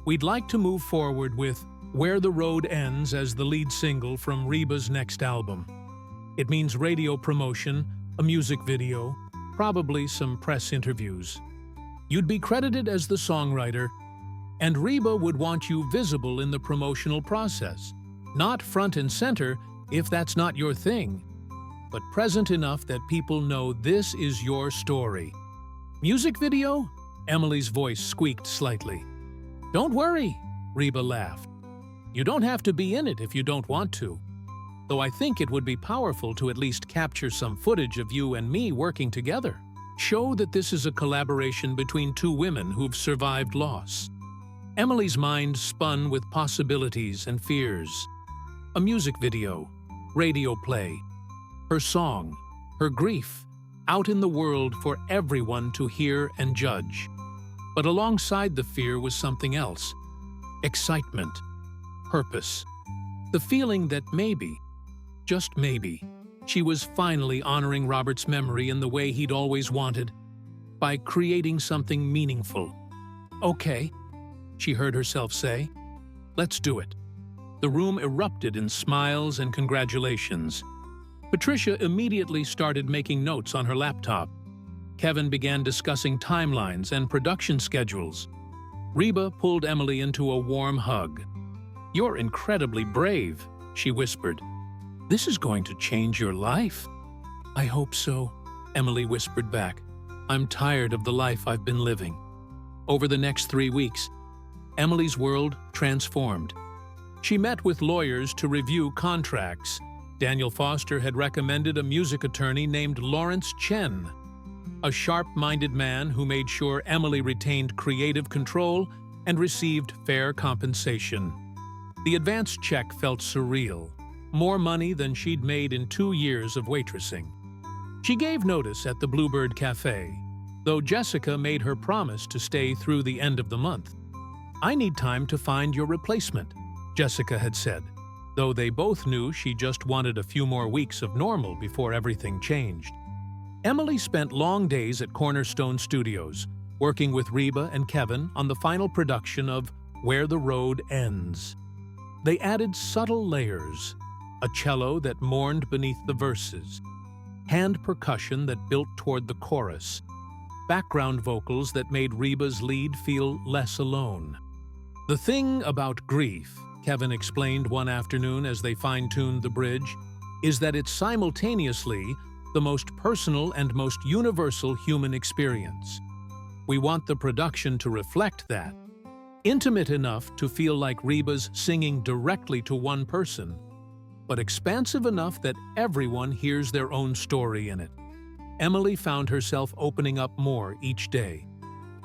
we'd like to move forward with Where the Road Ends as the lead single from Reba's next album. It means radio promotion, a music video, probably some press interviews. You'd be credited as the songwriter, and Reba would want you visible in the promotional process. Not front and center if that's not your thing, but present enough that people know this is your story. Music video? Emily's voice squeaked slightly. Don't worry, Reba laughed. You don't have to be in it if you don't want to. Though I think it would be powerful to at least capture some footage of you and me working together. Show that this is a collaboration between two women who've survived loss. Emily's mind spun with possibilities and fears. A music video, radio play, her song, her grief, out in the world for everyone to hear and judge. But alongside the fear was something else. Excitement, purpose, the feeling that maybe, just maybe, she was finally honoring Robert's memory in the way he'd always wanted, by creating something meaningful. Okay, she heard herself say, let's do it. The room erupted in smiles and congratulations. Patricia immediately started making notes on her laptop. Kevin began discussing timelines and production schedules. Reba pulled Emily into a warm hug. You're incredibly brave, she whispered. This is going to change your life. I hope so, Emily whispered back. I'm tired of the life I've been living. Over the next 3 weeks, Emily's world transformed. She met with lawyers to review contracts. Daniel Foster had recommended a music attorney named Lawrence Chen, a sharp-minded man who made sure Emily retained creative control and received fair compensation. The advance check felt surreal, more money than she'd made in 2 years of waitressing. She gave notice at the Bluebird Cafe, though Jessica made her promise to stay through the end of the month. I need time to find your replacement, Jessica had said, though they both knew she just wanted a few more weeks of normal before everything changed. Emily spent long days at Cornerstone Studios, working with Reba and Kevin on the final production of Where the Road Ends. They added subtle layers, a cello that mourned beneath the verses, hand percussion that built toward the chorus, background vocals that made Reba's lead feel less alone. The thing about grief, Kevin explained one afternoon as they fine-tuned the bridge, is that it's simultaneously the most personal and most universal human experience. We want the production to reflect that, intimate enough to feel like Reba's singing directly to one person, but expansive enough that everyone hears their own story in it. Emily found herself opening up more each day.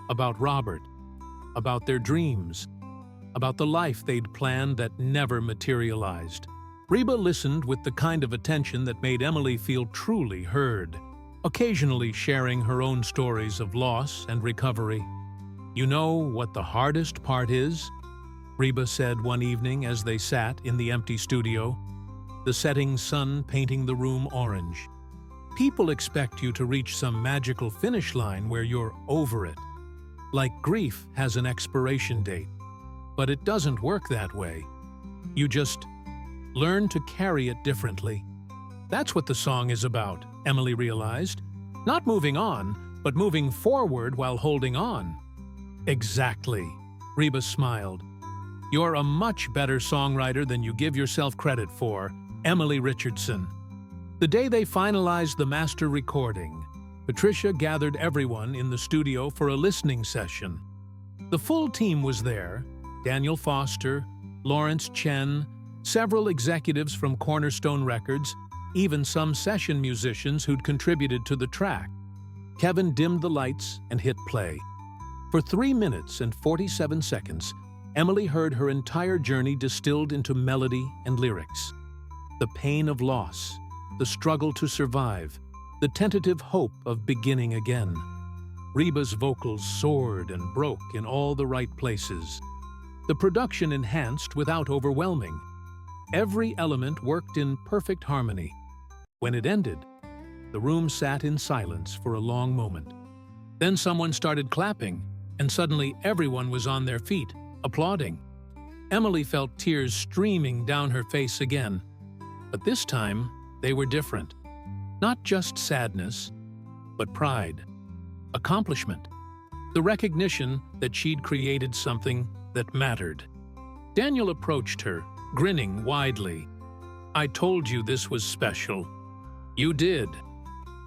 About Robert, about their dreams, about the life they'd planned that never materialized. Reba listened with the kind of attention that made Emily feel truly heard, occasionally sharing her own stories of loss and recovery. You know what the hardest part is? Reba said one evening as they sat in the empty studio, the setting sun painting the room orange. People expect you to reach some magical finish line where you're over it. Like grief has an expiration date. But it doesn't work that way. You just learn to carry it differently. That's what the song is about, Emily realized. Not moving on, but moving forward while holding on. Exactly, Reba smiled. You're a much better songwriter than you give yourself credit for, Emily Richardson. The day they finalized the master recording, Patricia gathered everyone in the studio for a listening session. The full team was there: Daniel Foster, Lawrence Chen, several executives from Cornerstone Records, even some session musicians who'd contributed to the track. Kevin dimmed the lights and hit play. For 3 minutes and 47 seconds, Emily heard her entire journey distilled into melody and lyrics. The pain of loss, the struggle to survive, the tentative hope of beginning again. Reba's vocals soared and broke in all the right places. The production enhanced without overwhelming. Every element worked in perfect harmony. When it ended, the room sat in silence for a long moment. Then someone started clapping, and suddenly everyone was on their feet, applauding. Emily felt tears streaming down her face again. But this time, they were different. Not just sadness, but pride, accomplishment, the recognition that she'd created something that mattered. Daniel approached her, grinning widely. I told you this was special. You did.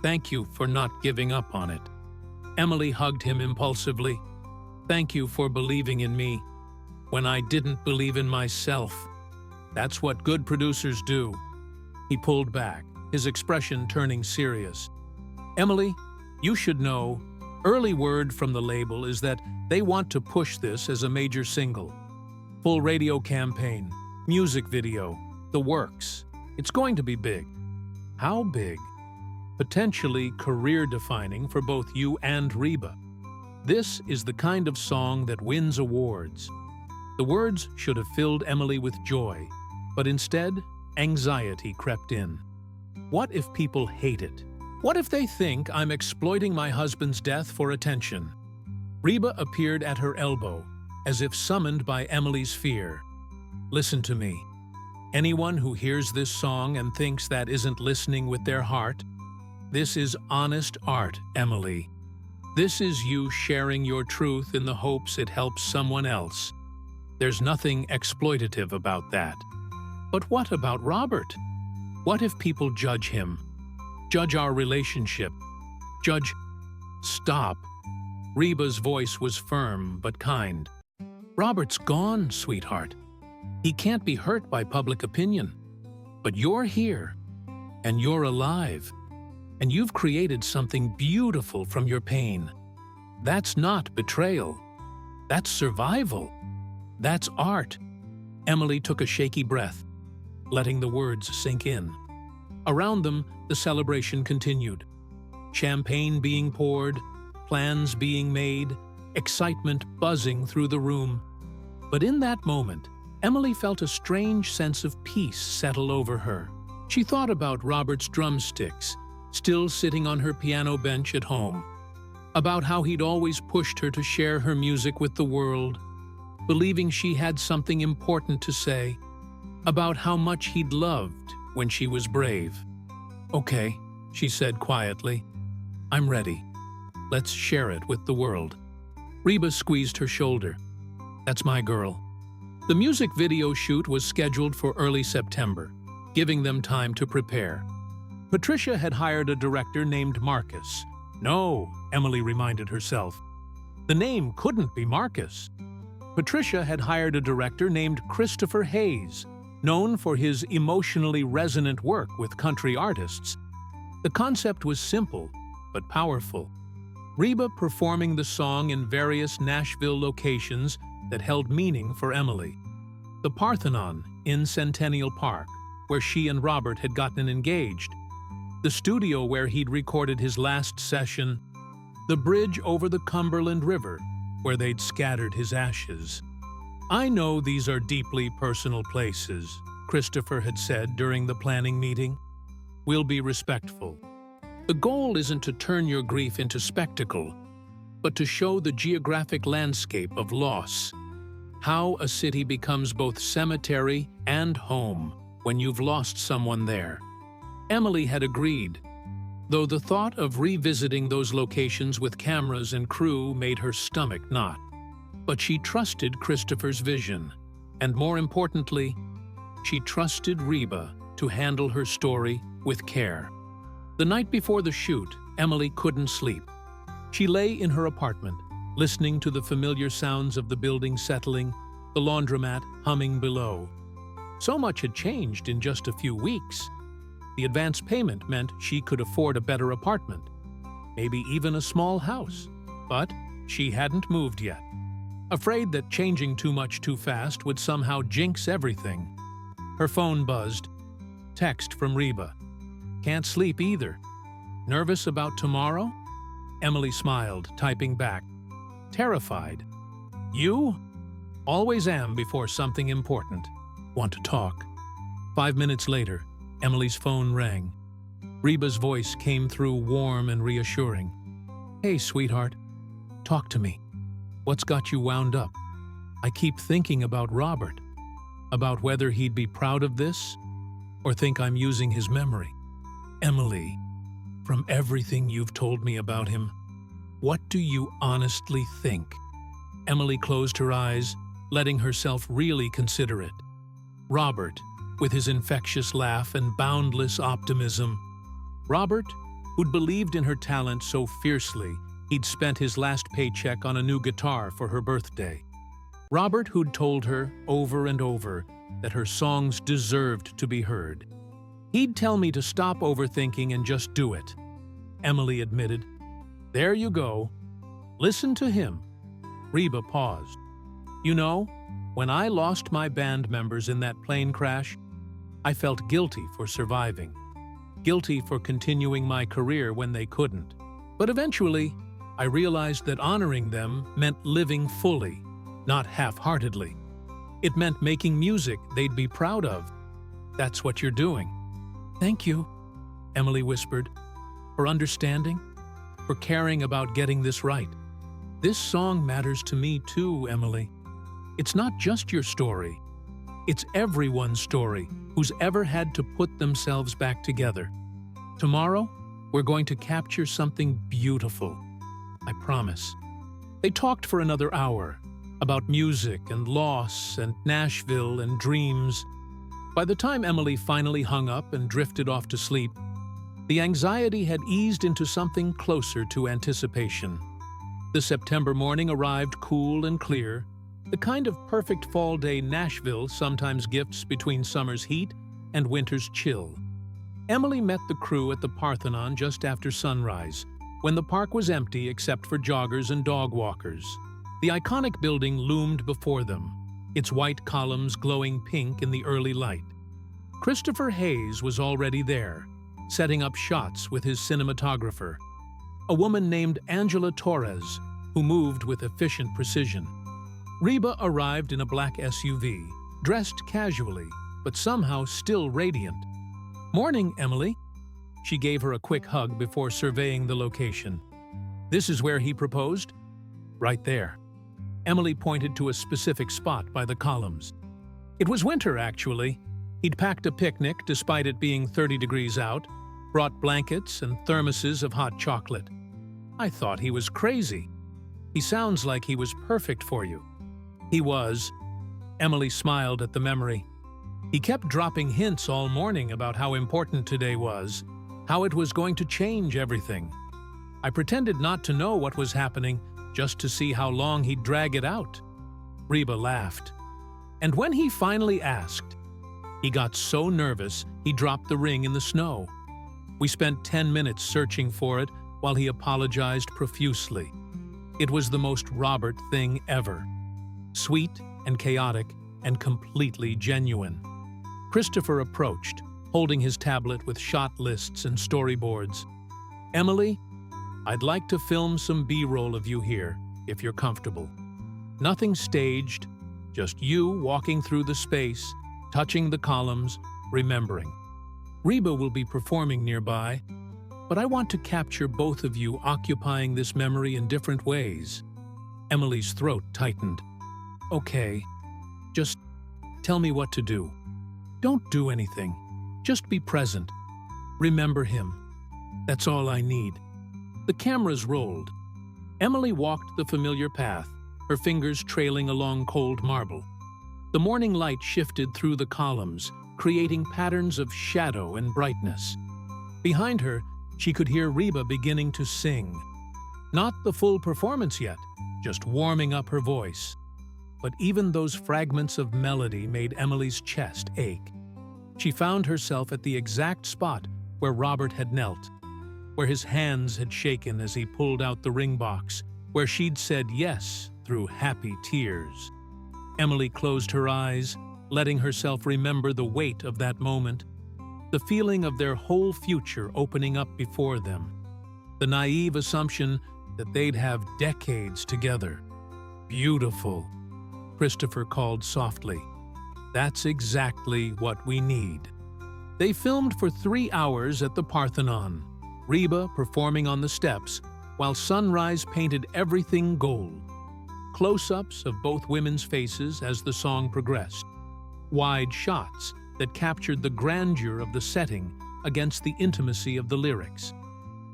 Thank you for not giving up on it. Emily hugged him impulsively. Thank you for believing in me when I didn't believe in myself. That's what good producers do. He pulled back, his expression turning serious. Emily, you should know, early word from the label is that they want to push this as a major single. Full radio campaign, music video, the works. It's going to be big. How big? Potentially career-defining for both you and Reba. This is the kind of song that wins awards. The words should have filled Emily with joy, but instead, anxiety crept in. What if people hate it? What if they think I'm exploiting my husband's death for attention? Reba appeared at her elbow, as if summoned by Emily's fear. Listen to me. Anyone who hears this song and thinks that isn't listening with their heart, this is honest art, Emily. This is you sharing your truth in the hopes it helps someone else. There's nothing exploitative about that. But what about Robert? What if people judge him? Judge our relationship? Judge... Stop. Reba's voice was firm but kind. Robert's gone, sweetheart. He can't be hurt by public opinion. But you're here, and you're alive, and you've created something beautiful from your pain. That's not betrayal. That's survival. That's art. Emily took a shaky breath, letting the words sink in. Around them, the celebration continued. Champagne being poured, plans being made, excitement buzzing through the room. But in that moment, Emily felt a strange sense of peace settle over her. She thought about Robert's drumsticks, still sitting on her piano bench at home, about how he'd always pushed her to share her music with the world, believing she had something important to say, about how much he'd loved when she was brave. Okay, she said quietly. I'm ready. Let's share it with the world. Reba squeezed her shoulder. That's my girl. The music video shoot was scheduled for early September, giving them time to prepare. Patricia had hired a director named Marcus. No, Emily reminded herself. The name couldn't be Marcus. Patricia had hired a director named Christopher Hayes, known for his emotionally resonant work with country artists. The concept was simple, but powerful. Reba performing the song in various Nashville locations that held meaning for Emily. The Parthenon in Centennial Park, where she and Robert had gotten engaged. The studio where he'd recorded his last session. The bridge over the Cumberland River, where they'd scattered his ashes. "I know these are deeply personal places," Christopher had said during the planning meeting. "We'll be respectful. The goal isn't to turn your grief into spectacle, but to show the geographic landscape of loss. How a city becomes both cemetery and home when you've lost someone there." Emily had agreed, though the thought of revisiting those locations with cameras and crew made her stomach knot. But she trusted Christopher's vision, and more importantly, she trusted Reba to handle her story with care. The night before the shoot, Emily couldn't sleep. She lay in her apartment, listening to the familiar sounds of the building settling, the laundromat humming below. So much had changed in just a few weeks. The advance payment meant she could afford a better apartment, maybe even a small house. But she hadn't moved yet. Afraid that changing too much too fast would somehow jinx everything. Her phone buzzed. Text from Reba. "Can't sleep either. Nervous about tomorrow?" Emily smiled, typing back. "Terrified. You?" "Always am before something important. Want to talk." 5 minutes later, Emily's phone rang. Reba's voice came through warm and reassuring. "Hey, sweetheart. Talk to me. What's got you wound up? I keep thinking about Robert, about whether he'd be proud of this or think I'm using his memory. Emily, from everything you've told me about him, what do you honestly think?" Emily closed her eyes, letting herself really consider it. Robert, with his infectious laugh and boundless optimism. Robert, who'd believed in her talent so fiercely he'd spent his last paycheck on a new guitar for her birthday. Robert, who'd told her over and over that her songs deserved to be heard. "He'd tell me to stop overthinking and just do it," Emily admitted. "There you go. Listen to him." Reba paused. "You know, when I lost my band members in that plane crash, I felt guilty for surviving. Guilty for continuing my career when they couldn't. But eventually, I realized that honoring them meant living fully, not half-heartedly. It meant making music they'd be proud of. That's what you're doing." "Thank you," Emily whispered, "for understanding, for caring about getting this right. This song matters to me too, Emily. It's not just your story. It's everyone's story who's ever had to put themselves back together. Tomorrow, we're going to capture something beautiful. I promise." They talked for another hour, about music and loss and Nashville and dreams. By the time Emily finally hung up and drifted off to sleep, the anxiety had eased into something closer to anticipation. The September morning arrived cool and clear, the kind of perfect fall day Nashville sometimes gifts between summer's heat and winter's chill. Emily met the crew at the Parthenon just after sunrise, when the park was empty except for joggers and dog walkers. The iconic building loomed before them, its white columns glowing pink in the early light. Christopher Hayes was already there, setting up shots with his cinematographer, a woman named Angela Torres, who moved with efficient precision. Reba arrived in a black SUV, dressed casually, but somehow still radiant. "Morning, Emily." She gave her a quick hug before surveying the location. "This is where he proposed?" "Right there." Emily pointed to a specific spot by the columns. It was winter, actually. He'd packed a picnic despite it being 30 degrees out, brought blankets and thermoses of hot chocolate. "I thought he was crazy. He sounds like he was perfect for you." "He was." Emily smiled at the memory. "He kept dropping hints all morning about how important today was, how it was going to change everything. I pretended not to know what was happening, just to see how long he'd drag it out." Reba laughed. "And when he finally asked, he got so nervous he dropped the ring in the snow. We spent 10 minutes searching for it while he apologized profusely. It was the most Robert thing ever. Sweet and chaotic and completely genuine." Christopher approached, holding his tablet with shot lists and storyboards. "Emily, I'd like to film some B-roll of you here, if you're comfortable. Nothing staged, Just you walking through the space, touching the columns, remembering. Reba will be performing nearby, but I want to capture both of you occupying this memory in different ways. Emily's throat tightened. Okay, just tell me what to do. Don't do anything. Just be present. Remember him. That's all I need. The cameras rolled. Emily walked the familiar path, her fingers trailing along cold marble. The morning light shifted through the columns, creating patterns of shadow and brightness. Behind her, she could hear Reba beginning to sing. Not the full performance yet, just warming up her voice. But even those fragments of melody made Emily's chest ache. She found herself at the exact spot where Robert had knelt, where his hands had shaken as he pulled out the ring box, where she'd said yes through happy tears. Emily closed her eyes, letting herself remember the weight of that moment, the feeling of their whole future opening up before them, the naive assumption that they'd have decades together. Beautiful, Christopher called softly. That's exactly what we need. They filmed for 3 hours at the Parthenon, Reba performing on the steps, while sunrise painted everything gold. Close-ups of both women's faces as the song progressed. Wide shots that captured the grandeur of the setting against the intimacy of the lyrics.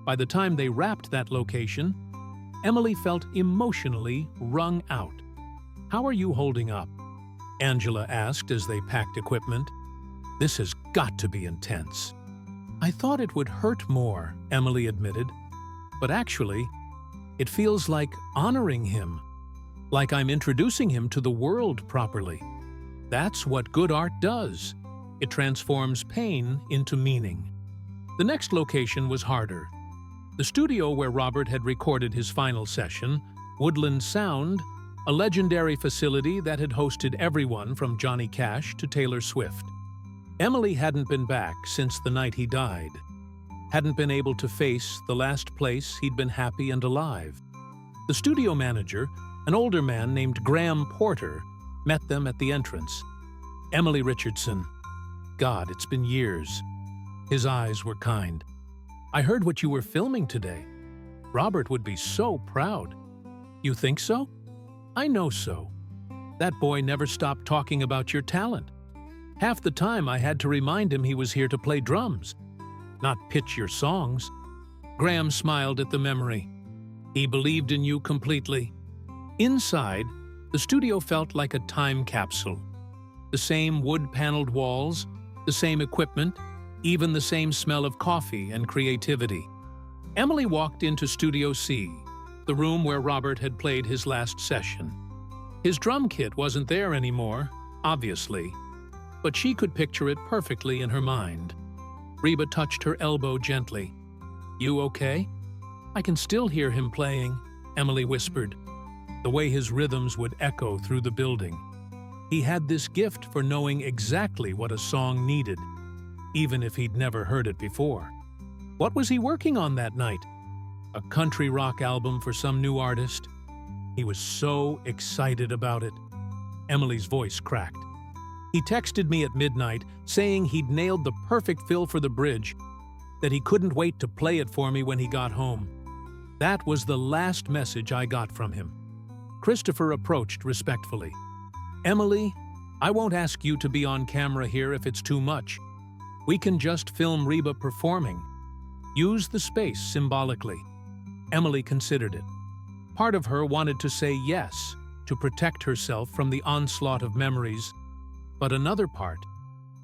By the time they wrapped that location, Emily felt emotionally wrung out. "How are you holding up?" Angela asked as they packed equipment. "This has got to be intense." "I thought it would hurt more," Emily admitted. "But actually, it feels like honoring him, like I'm introducing him to the world properly. That's what good art does. It transforms pain into meaning." The next location was harder. The studio where Robert had recorded his final session, Woodland Sound, a legendary facility that had hosted everyone from Johnny Cash to Taylor Swift. Emily hadn't been back since the night he died, hadn't been able to face the last place he'd been happy and alive. The studio manager, an older man named Graham Porter, met them at the entrance. "Emily Richardson. God, it's been years." His eyes were kind. "I heard what you were filming today. Robert would be so proud." "You think so?" "I know so. That boy never stopped talking about your talent. Half the time I had to remind him he was here to play drums, not pitch your songs." Graham smiled at the memory. He believed in you completely. Inside, the studio felt like a time capsule. The same wood-paneled walls, the same equipment, even the same smell of coffee and creativity. Emily walked into Studio C, the room where Robert had played his last session. His drum kit wasn't there anymore, obviously, but she could picture it perfectly in her mind. Reba touched her elbow gently. "You okay?" "I can still hear him playing," Emily whispered, the way his rhythms would echo through the building. He had this gift for knowing exactly what a song needed, even if he'd never heard it before. What was he working on that night? A country rock album for some new artist? He was so excited about it. Emily's voice cracked. "He texted me at midnight saying he'd nailed the perfect fill for the bridge, that he couldn't wait to play it for me when he got home. That was the last message I got from him." Christopher approached respectfully. "Emily, I won't ask you to be on camera here if it's too much. We can just film Reba performing. Use the space symbolically." Emily considered it. Part of her wanted to say yes, to protect herself from the onslaught of memories, but another part,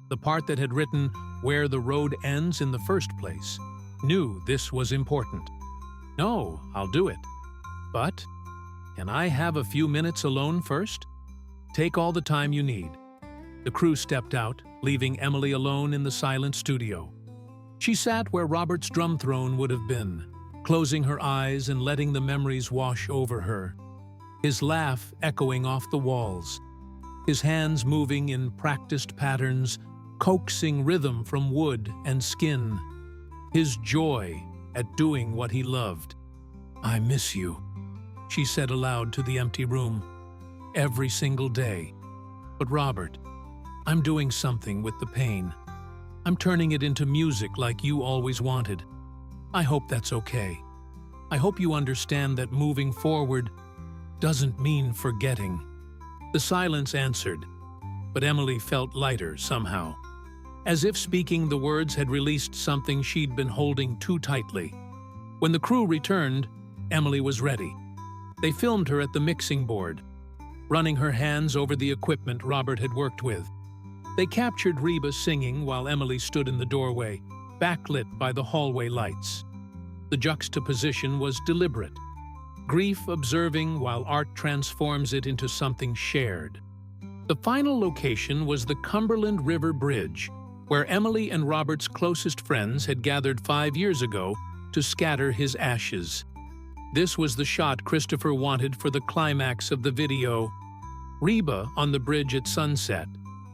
the part that had written "Where the Road Ends" in the first place, knew this was important. "No, I'll do it. But can I have a few minutes alone first?" "Take all the time you need." The crew stepped out, leaving Emily alone in the silent studio. She sat where Robert's drum throne would have been, closing her eyes and letting the memories wash over her. His laugh echoing off the walls, his hands moving in practiced patterns, coaxing rhythm from wood and skin. His joy at doing what he loved. "I miss you," she said aloud to the empty room. "Every single day." But Robert, I'm doing something with the pain. I'm turning it into music like you always wanted. I hope that's okay. I hope you understand that moving forward doesn't mean forgetting." The silence answered, but Emily felt lighter somehow, as if speaking the words had released something she'd been holding too tightly. When the crew returned, Emily was ready. They filmed her at the mixing board, running her hands over the equipment Robert had worked with. They captured Reba singing while Emily stood in the doorway, backlit by the hallway lights. The juxtaposition was deliberate, grief observing while art transforms it into something shared. The final location was the Cumberland River Bridge, where Emily and Robert's closest friends had gathered 5 years ago to scatter his ashes. This was the shot Christopher wanted for the climax of the video. Reba on the bridge at sunset,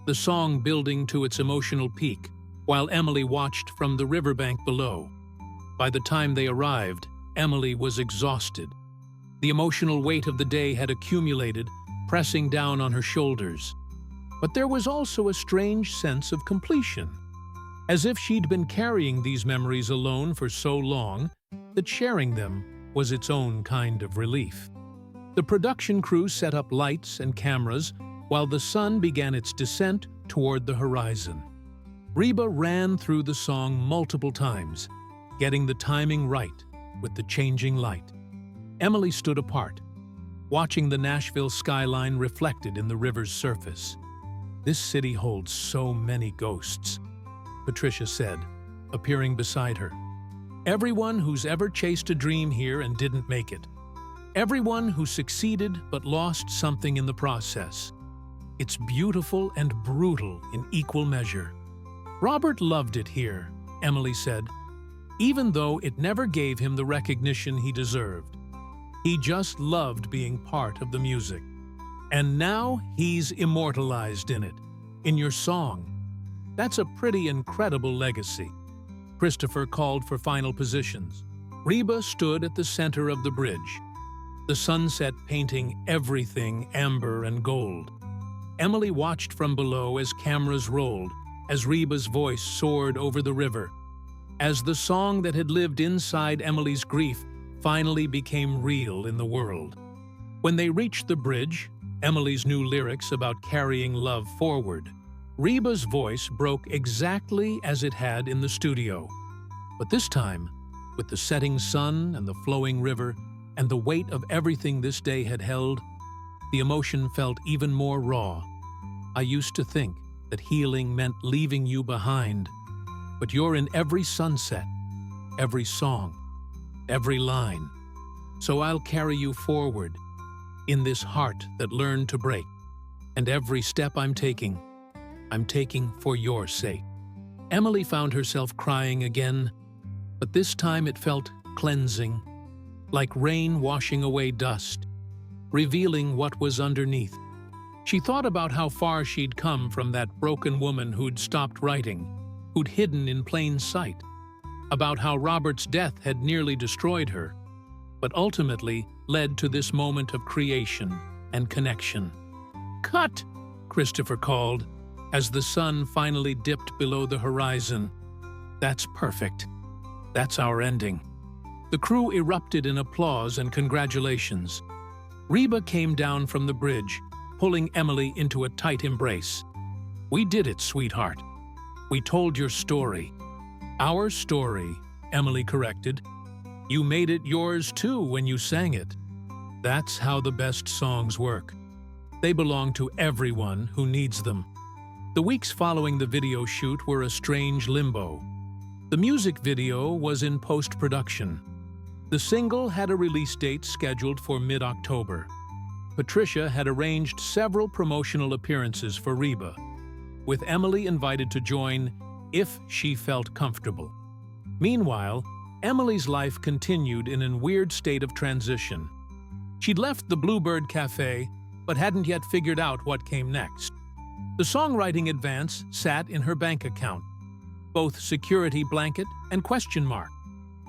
the song building to its emotional peak, while Emily watched from the riverbank below. By the time they arrived, Emily was exhausted. The emotional weight of the day had accumulated, pressing down on her shoulders. But there was also a strange sense of completion, as if she'd been carrying these memories alone for so long that sharing them was its own kind of relief. The production crew set up lights and cameras while the sun began its descent toward the horizon. Reba ran through the song multiple times, getting the timing right with the changing light. Emily stood apart, watching the Nashville skyline reflected in the river's surface. "This city holds so many ghosts," Patricia said, appearing beside her. "Everyone who's ever chased a dream here and didn't make it. Everyone who succeeded but lost something in the process. It's beautiful and brutal in equal measure." "Robert loved it here," Emily said, "even though it never gave him the recognition he deserved. He just loved being part of the music. And now he's immortalized in it, in your song. That's a pretty incredible legacy." Christopher called for final positions. Reba stood at the center of the bridge, the sunset painting everything amber and gold. Emily watched from below as cameras rolled, as Reba's voice soared over the river, as the song that had lived inside Emily's grief finally became real in the world. When they reached the bridge, Emily's new lyrics about carrying love forward, Reba's voice broke exactly as it had in the studio. But this time, with the setting sun and the flowing river and the weight of everything this day had held, the emotion felt even more raw. "I used to think that healing meant leaving you behind, but you're in every sunset, every song, every line. So I'll carry you forward, in this heart that learned to break. And every step I'm taking for your sake." Emily found herself crying again, but this time it felt cleansing, like rain washing away dust, revealing what was underneath. She thought about how far she'd come from that broken woman who'd stopped writing, who'd hidden in plain sight, about how Robert's death had nearly destroyed her, but ultimately led to this moment of creation and connection. "Cut!" Christopher called, as the sun finally dipped below the horizon. "That's perfect. That's our ending." The crew erupted in applause and congratulations. Reba came down from the bridge, pulling Emily into a tight embrace. "We did it, sweetheart. We told your story." "Our story," Emily corrected. "You made it yours too when you sang it." That's how the best songs work. They belong to everyone who needs them. The weeks following the video shoot were a strange limbo. The music video was in post-production. The single had a release date scheduled for mid-October. Patricia had arranged several promotional appearances for Reba, with Emily invited to join if she felt comfortable. Meanwhile, Emily's life continued in a weird state of transition. She'd left the Bluebird Cafe, but hadn't yet figured out what came next. The songwriting advance sat in her bank account, both security blanket and question mark.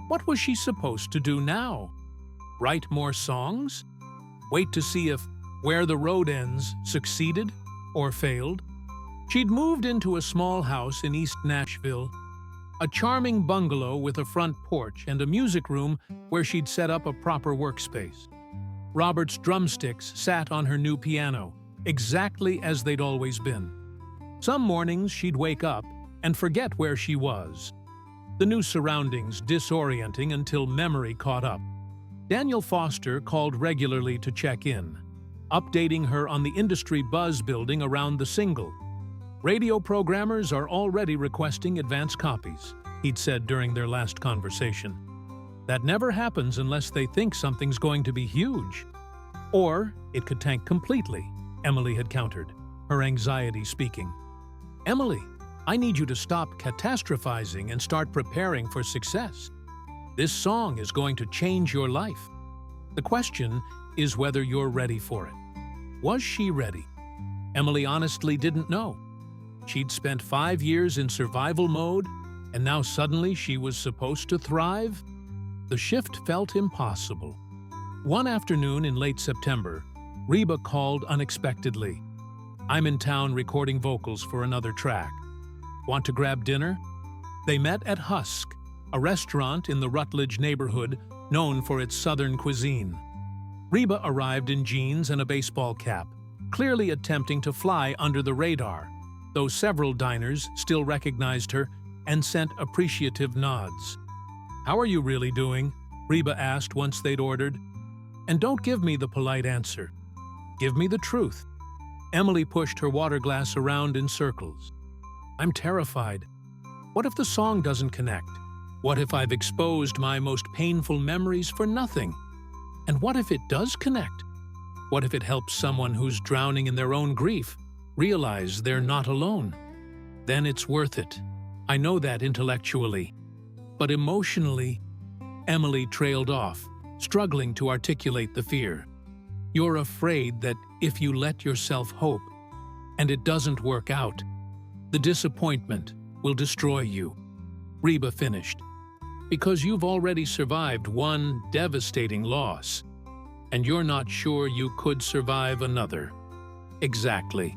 What was she supposed to do now? Write more songs? Wait to see if Where the Road Ends succeeded? or failed. She'd moved into a small house in East Nashville, a charming bungalow with a front porch and a music room where she'd set up a proper workspace. Robert's drumsticks sat on her new piano, exactly as they'd always been. Some mornings she'd wake up and forget where she was, the new surroundings disorienting until memory caught up. Daniel Foster called regularly to check in, updating her on the industry buzz building around the single. Radio programmers are already requesting advance copies, he'd said during their last conversation. That never happens unless they think something's going to be huge. Or it could tank completely, Emily had countered, her anxiety speaking. Emily, I need you to stop catastrophizing and start preparing for success. This song is going to change your life. The question is whether you're ready for it. Was she ready? Emily honestly didn't know. She'd spent 5 years in survival mode, and now suddenly she was supposed to thrive? The shift felt impossible. One afternoon in late September, Reba called unexpectedly. I'm in town recording vocals for another track. Want to grab dinner? They met at Husk, a restaurant in the Rutledge neighborhood known for its southern cuisine. Reba arrived in jeans and a baseball cap, clearly attempting to fly under the radar, though several diners still recognized her and sent appreciative nods. How are you really doing? Reba asked once they'd ordered. And don't give me the polite answer. Give me the truth. Emily pushed her water glass around in circles. I'm terrified. What if the song doesn't connect? What if I've exposed my most painful memories for nothing? And what if it does connect? What if it helps someone who's drowning in their own grief realize they're not alone? Then it's worth it. I know that intellectually. But emotionally, Emily trailed off, struggling to articulate the fear. You're afraid that if you let yourself hope, and it doesn't work out, the disappointment will destroy you. Reba finished. Because you've already survived one devastating loss, and you're not sure you could survive another. Exactly.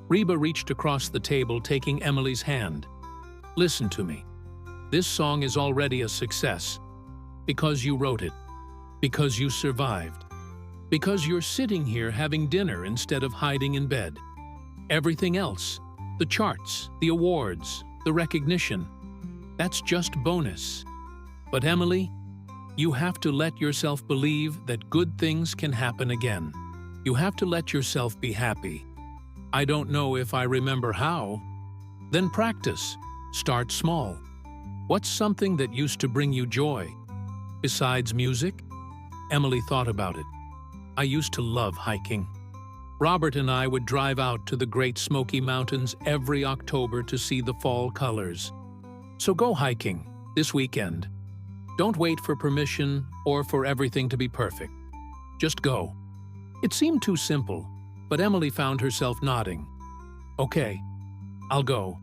Reba reached across the table, taking Emily's hand. Listen to me. This song is already a success. Because you wrote it. Because you survived. Because you're sitting here having dinner instead of hiding in bed. Everything else, the charts, the awards, the recognition, that's just bonus. But Emily, you have to let yourself believe that good things can happen again. You have to let yourself be happy. I don't know if I remember how. Then practice. Start small. What's something that used to bring you joy? Besides music? Emily thought about it. I used to love hiking. Robert and I would drive out to the Great Smoky Mountains every October to see the fall colors. So go hiking this weekend. Don't wait for permission or for everything to be perfect. Just go. It seemed too simple, but Emily found herself nodding. Okay, I'll go.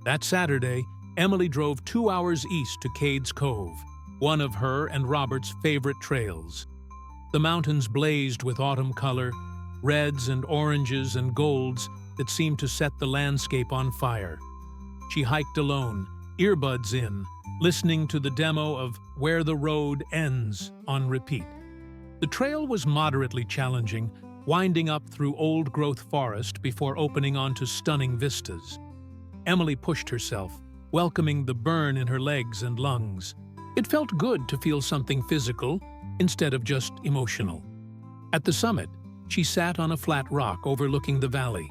That Saturday, Emily drove 2 hours east to Cades Cove, one of her and Robert's favorite trails. The mountains blazed with autumn color, reds and oranges and golds that seemed to set the landscape on fire. She hiked alone, earbuds in, listening to the demo of Where the Road Ends on repeat. The trail was moderately challenging, winding up through old-growth forest before opening onto stunning vistas. Emily pushed herself, welcoming the burn in her legs and lungs. It felt good to feel something physical instead of just emotional. At the summit, she sat on a flat rock overlooking the valley.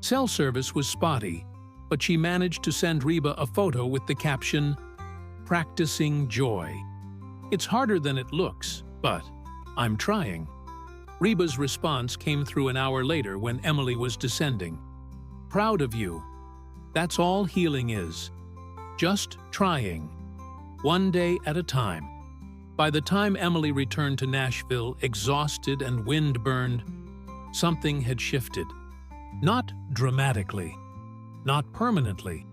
Cell service was spotty, but she managed to send Reba a photo with the caption, "Practicing joy." It's harder than it looks, but I'm trying. Reba's response came through an hour later when Emily was descending. Proud of you. That's all healing is. Just trying. One day at a time. By the time Emily returned to Nashville, exhausted and wind-burned, something had shifted. Not dramatically, not permanently,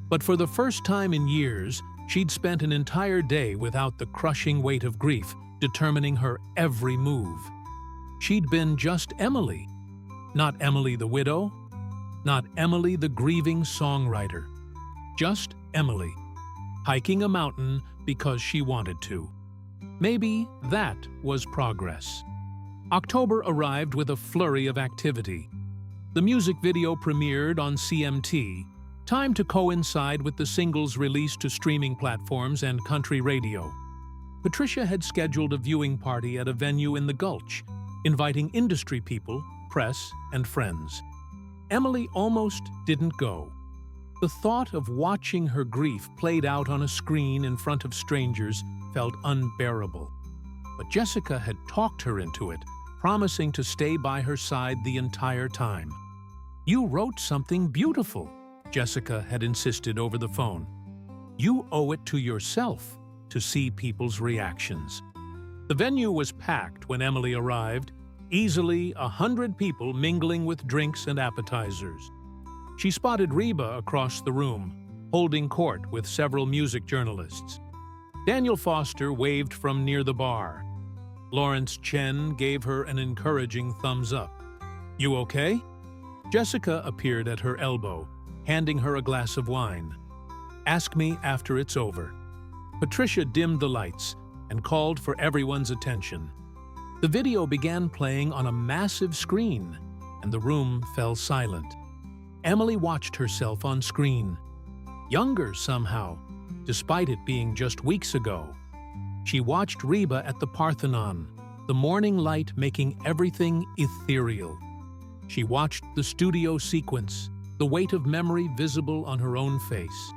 but for the first time in years, she'd spent an entire day without the crushing weight of grief determining her every move. She'd been just Emily. Not Emily the widow, Not Emily the grieving songwriter. Just Emily, hiking a mountain because she wanted to. Maybe that was progress. October arrived with a flurry of activity. The music video premiered on CMT, timed to coincide with the single's release to streaming platforms and country radio. Patricia had scheduled a viewing party at a venue in the Gulch, inviting industry people, press, and friends. Emily almost didn't go. The thought of watching her grief played out on a screen in front of strangers felt unbearable. But Jessica had talked her into it, promising to stay by her side the entire time. "You wrote something beautiful," Jessica had insisted over the phone. "You owe it to yourself to see people's reactions." The venue was packed when Emily arrived, easily 100 people mingling with drinks and appetizers. She spotted Reba across the room, holding court with several music journalists. Daniel Foster waved from near the bar. Lawrence Chen gave her an encouraging thumbs up. "You okay?" Jessica appeared at her elbow, handing her a glass of wine. "Ask me after it's over." Patricia dimmed the lights and called for everyone's attention. The video began playing on a massive screen, and the room fell silent. Emily watched herself on screen. Younger somehow, despite it being just weeks ago. She watched Reba at the Parthenon, the morning light making everything ethereal. She watched the studio sequence, the weight of memory visible on her own face.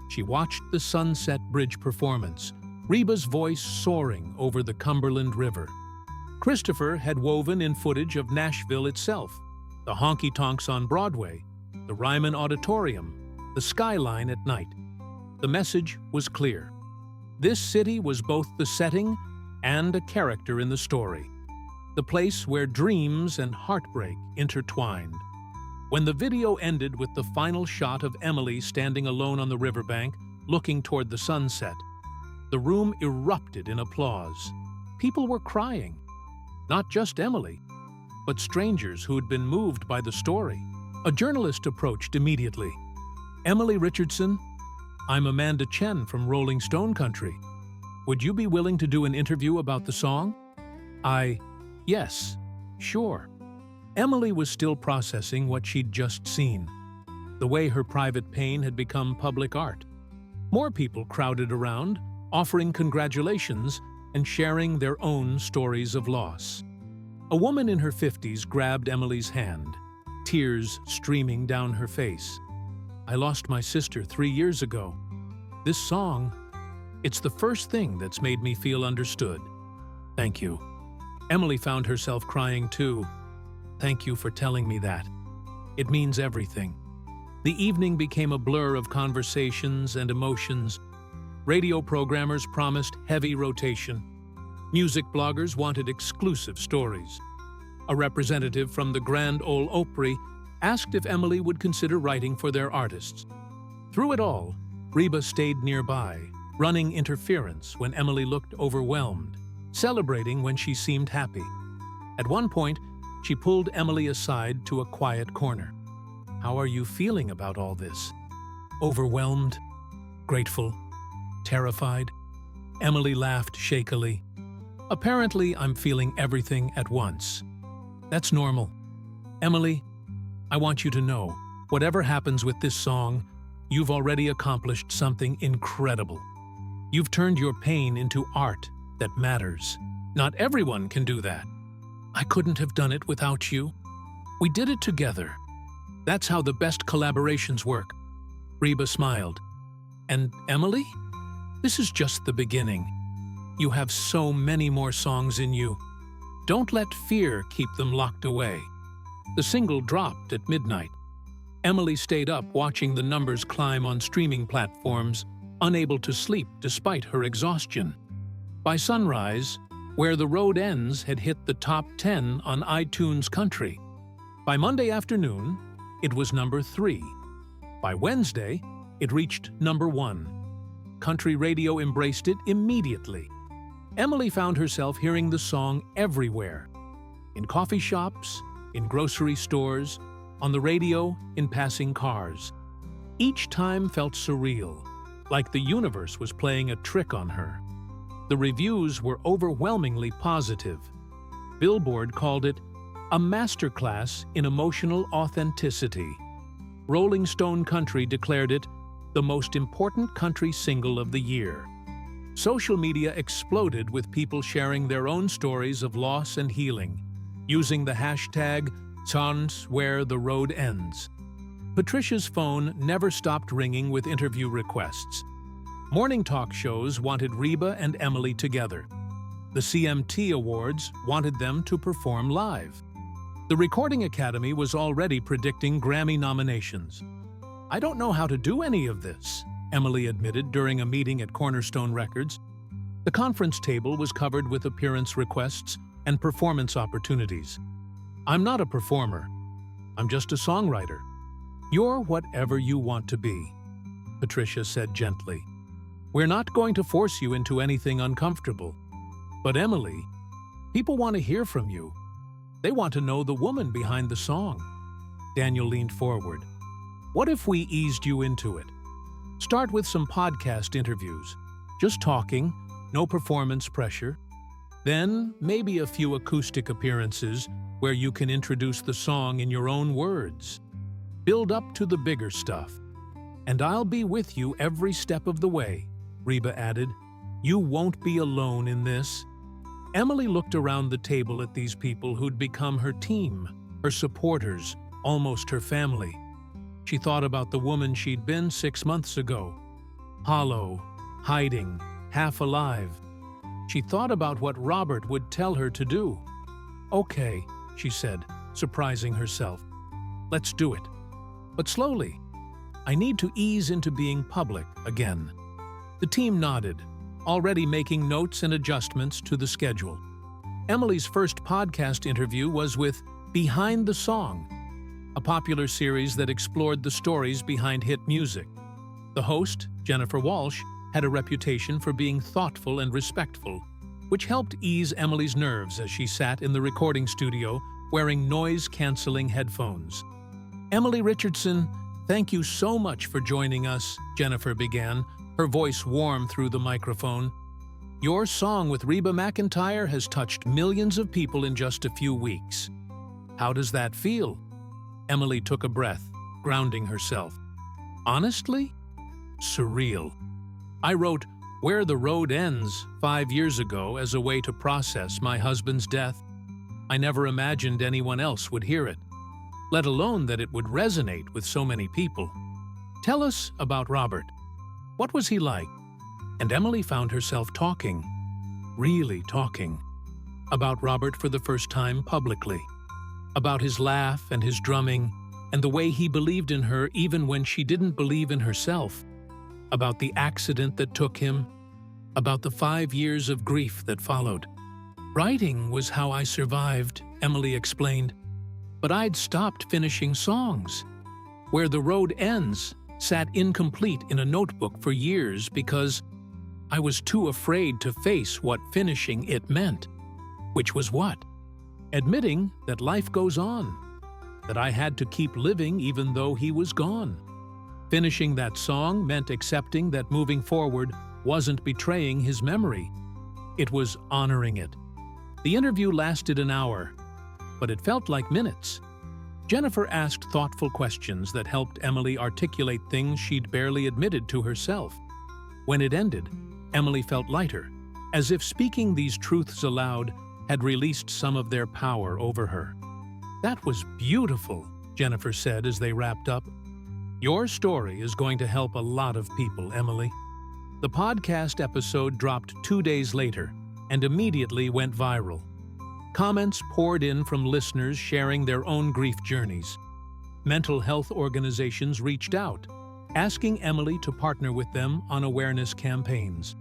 She watched the Sunset Bridge performance, Reba's voice soaring over the Cumberland River. Christopher had woven in footage of Nashville itself, the honky-tonks on Broadway, the Ryman Auditorium, the skyline at night. The message was clear. This city was both the setting and a character in the story, the place where dreams and heartbreak intertwined. When the video ended with the final shot of Emily standing alone on the riverbank, looking toward the sunset, the room erupted in applause. People were crying. Not just Emily, but strangers who had been moved by the story. A journalist approached immediately. "Emily Richardson, I'm Amanda Chen from Rolling Stone Country. Would you be willing to do an interview about the song?" Yes, sure." Emily was still processing what she'd just seen, the way her private pain had become public art. More people crowded around, offering congratulations and sharing their own stories of loss. A woman in her 50s grabbed Emily's hand, tears streaming down her face. "I lost my sister 3 years ago. This song, it's the first thing that's made me feel understood. Thank you." Emily found herself crying too. "Thank you for telling me that. It means everything." The evening became a blur of conversations and emotions. Radio programmers promised heavy rotation. Music bloggers wanted exclusive stories. A representative from the Grand Ole Opry asked if Emily would consider writing for their artists. Through it all, Reba stayed nearby, running interference when Emily looked overwhelmed, celebrating when she seemed happy. At one point, she pulled Emily aside to a quiet corner. "How are you feeling about all this?" "Overwhelmed, grateful, terrified." Emily laughed shakily. "Apparently, I'm feeling everything at once. That's normal. Emily, I want you to know, whatever happens with this song, you've already accomplished something incredible. You've turned your pain into art that matters. Not everyone can do that. I couldn't have done it without you. We did it together. That's how the best collaborations work." Reba smiled. "And Emily? This is just the beginning. You have so many more songs in you. Don't let fear keep them locked away." The single dropped at midnight. Emily stayed up watching the numbers climb on streaming platforms, unable to sleep despite her exhaustion. By sunrise, Where the Road Ends had hit the top 10 on iTunes Country. By Monday afternoon, it was number 3. By Wednesday, it reached number 1. Country radio embraced it immediately. Emily found herself hearing the song everywhere. In coffee shops, in grocery stores, on the radio, in passing cars. Each time felt surreal, like the universe was playing a trick on her. The reviews were overwhelmingly positive. Billboard called it a masterclass in emotional authenticity. Rolling Stone Country declared it the most important country single of the year. Social media exploded with people sharing their own stories of loss and healing, using the hashtag #SonsWhereTheRoadEnds. Patricia's phone never stopped ringing with interview requests. Morning talk shows wanted Reba and Emily together. The CMT Awards wanted them to perform live. The Recording Academy was already predicting Grammy nominations. "I don't know how to do any of this," Emily admitted during a meeting at Cornerstone Records. The conference table was covered with appearance requests and performance opportunities. "I'm not a performer. I'm just a songwriter." "You're whatever you want to be," Patricia said gently. "We're not going to force you into anything uncomfortable." "But Emily, people want to hear from you. They want to know the woman behind the song." Daniel leaned forward. "What if we eased you into it? Start with some podcast interviews. Just talking, no performance pressure. Then maybe a few acoustic appearances where you can introduce the song in your own words. Build up to the bigger stuff. And I'll be with you every step of the way," Reba added. "You won't be alone in this." Emily looked around the table at these people who'd become her team, her supporters, almost her family. She thought about the woman she'd been 6 months ago. Hollow, hiding, half alive. She thought about what Robert would tell her to do. "Okay," she said, surprising herself. "Let's do it. But slowly. I need to ease into being public again." The team nodded, already making notes and adjustments to the schedule. Emily's first podcast interview was with Behind the Song, a popular series that explored the stories behind hit music. The host, Jennifer Walsh, had a reputation for being thoughtful and respectful, which helped ease Emily's nerves as she sat in the recording studio wearing noise-canceling headphones. "Emily Richardson, thank you so much for joining us," Jennifer began, her voice warm through the microphone. "Your song with Reba McEntire has touched millions of people in just a few weeks. How does that feel?" Emily took a breath, grounding herself. "Honestly? Surreal. I wrote Where the Road Ends 5 years ago as a way to process my husband's death. I never imagined anyone else would hear it, let alone that it would resonate with so many people. Tell us about Robert. What was he like?" And Emily found herself talking, really talking, about Robert for the first time publicly. About his laugh and his drumming, and the way he believed in her even when she didn't believe in herself. About the accident that took him. About the 5 years of grief that followed. "Writing was how I survived," Emily explained. "But I'd stopped finishing songs. Where the Road Ends sat incomplete in a notebook for years because I was too afraid to face what finishing it meant." Which was what? Admitting that life goes on, that I had to keep living even though he was gone. Finishing that song meant accepting that moving forward wasn't betraying his memory. It was honoring it. The interview lasted an hour, but it felt like minutes. Jennifer asked thoughtful questions that helped Emily articulate things she'd barely admitted to herself. When it ended, Emily felt lighter, as if speaking these truths aloud had released some of their power over her. "That was beautiful," Jennifer said as they wrapped up. "Your story is going to help a lot of people, Emily." The podcast episode dropped 2 days later and immediately went viral. Comments poured in from listeners sharing their own grief journeys. Mental health organizations reached out, asking Emily to partner with them on awareness campaigns.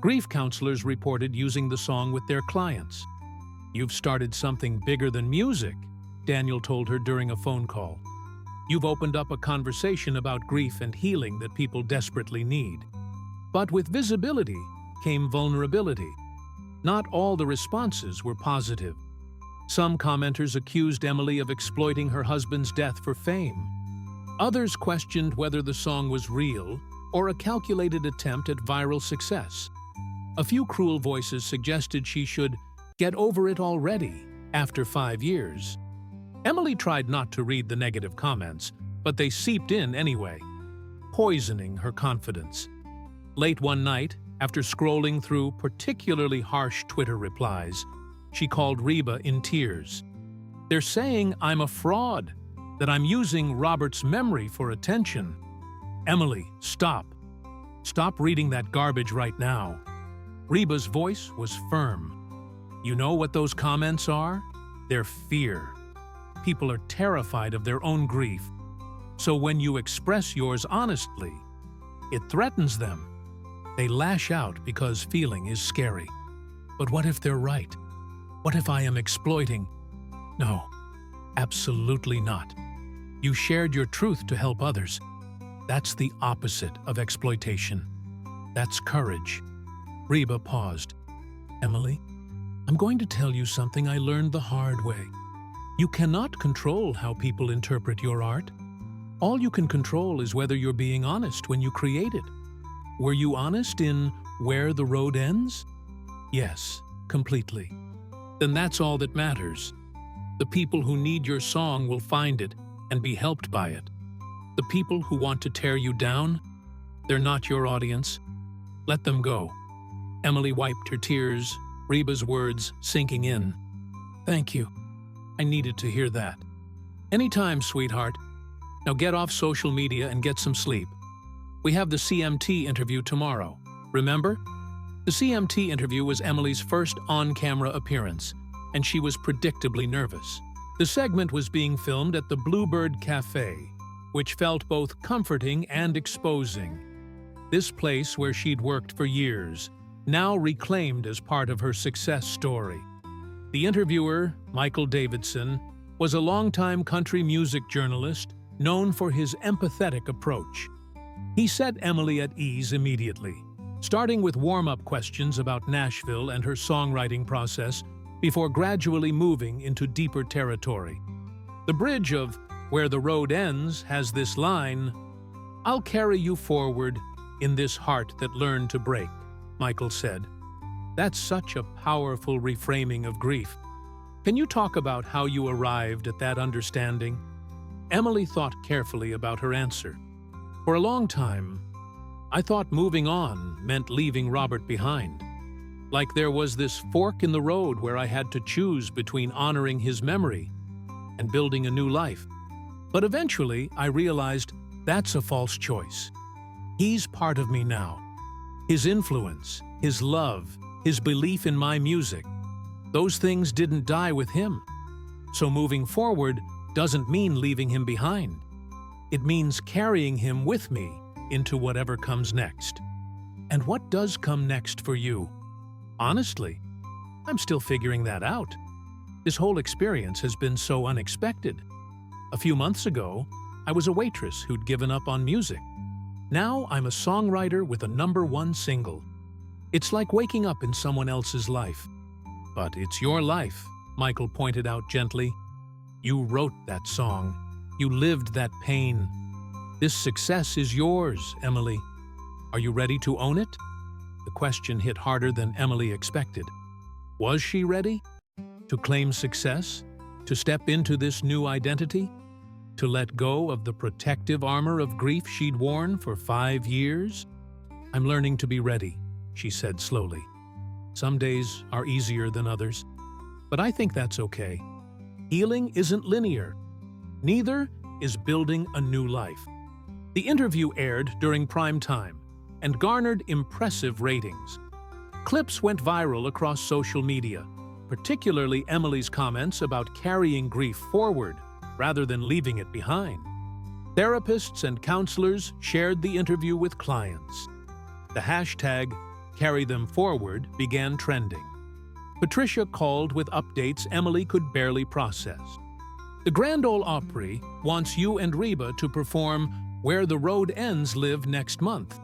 Grief counselors reported using the song with their clients. "You've started something bigger than music," Daniel told her during a phone call. "You've opened up a conversation about grief and healing that people desperately need." But with visibility came vulnerability. Not all the responses were positive. Some commenters accused Emily of exploiting her husband's death for fame. Others questioned whether the song was real or a calculated attempt at viral success. A few cruel voices suggested she should get over it already after 5 years. Emily tried not to read the negative comments, but they seeped in anyway, poisoning her confidence. Late one night, after scrolling through particularly harsh Twitter replies, she called Reba in tears. "They're saying I'm a fraud, that I'm using Robert's memory for attention. Emily, stop. Stop reading that garbage right now." Reba's voice was firm. "You know what those comments are? They're fear. People are terrified of their own grief. So when you express yours honestly, it threatens them. They lash out because feeling is scary. But what if they're right? What if I am exploiting? No, absolutely not. You shared your truth to help others. That's the opposite of exploitation. That's courage." Reba paused. "Emily, I'm going to tell you something I learned the hard way. You cannot control how people interpret your art. All you can control is whether you're being honest when you create it. Were you honest in Where the Road Ends? Yes, completely. Then that's all that matters. The people who need your song will find it and be helped by it. The people who want to tear you down, they're not your audience. Let them go." Emily wiped her tears, Reba's words sinking in. "Thank you. I needed to hear that." "Anytime, sweetheart. Now get off social media and get some sleep. We have the CMT interview tomorrow. Remember?" The CMT interview was Emily's first on-camera appearance, and she was predictably nervous. The segment was being filmed at the Bluebird Cafe, which felt both comforting and exposing. This place where she'd worked for years, now reclaimed as part of her success story. The interviewer, Michael Davidson, was a longtime country music journalist known for his empathetic approach. He set Emily at ease immediately, starting with warm-up questions about Nashville and her songwriting process before gradually moving into deeper territory. The bridge of Where the Road Ends has this line, "I'll carry you forward in this heart that learned to break," Michael said. "That's such a powerful reframing of grief. Can you talk about how you arrived at that understanding?" Emily thought carefully about her answer. "For a long time, I thought moving on meant leaving Robert behind. Like there was this fork in the road where I had to choose between honoring his memory and building a new life. But eventually, I realized that's a false choice. He's part of me now. His influence, his love, his belief in my music, those things didn't die with him. So moving forward doesn't mean leaving him behind. It means carrying him with me into whatever comes next." And what does come next for you? Honestly, I'm still figuring that out. This whole experience has been so unexpected. A few months ago, I was a waitress who'd given up on music. Now I'm a songwriter with a #1 single. It's like waking up in someone else's life. "But it's your life," Michael pointed out gently. "You wrote that song. You lived that pain. This success is yours, Emily. Are you ready to own it?" The question hit harder than Emily expected. Was she ready? To claim success? To step into this new identity? To let go of the protective armor of grief she'd worn for 5 years? "I'm learning to be ready," she said slowly. "Some days are easier than others, but I think that's okay. Healing isn't linear. Neither is building a new life." The interview aired during prime time and garnered impressive ratings. Clips went viral across social media, particularly Emily's comments about carrying grief forward rather than leaving it behind. Therapists and counselors shared the interview with clients. The hashtag #CarryThemForward began trending. Patricia called with updates Emily could barely process. The Grand Ole Opry wants you and Reba to perform Where the Road Ends live next month.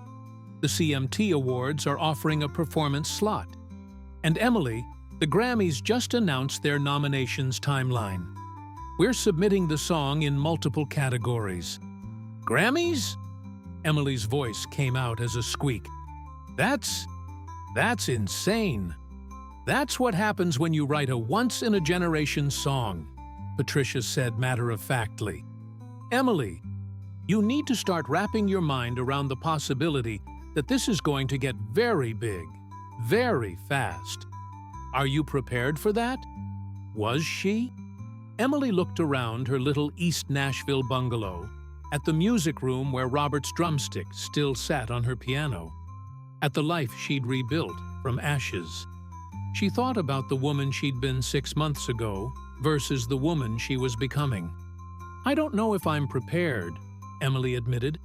The CMT Awards are offering a performance slot. And Emily, The Grammys just announced their nominations timeline. We're submitting the song in multiple categories. Grammys? Emily's voice came out as a squeak. That's insane. That's what happens when you write a once-in-a-generation song, Patricia said matter-of-factly. Emily, you need to start wrapping your mind around the possibility that this is going to get very big, very fast. Are you prepared for that? Was she? Emily looked around her little East Nashville bungalow, at the music room where Robert's drumstick still sat on her piano, at the life she'd rebuilt from ashes. She thought about the woman she'd been 6 months ago versus the woman she was becoming. I don't know if I'm prepared, Emily admitted,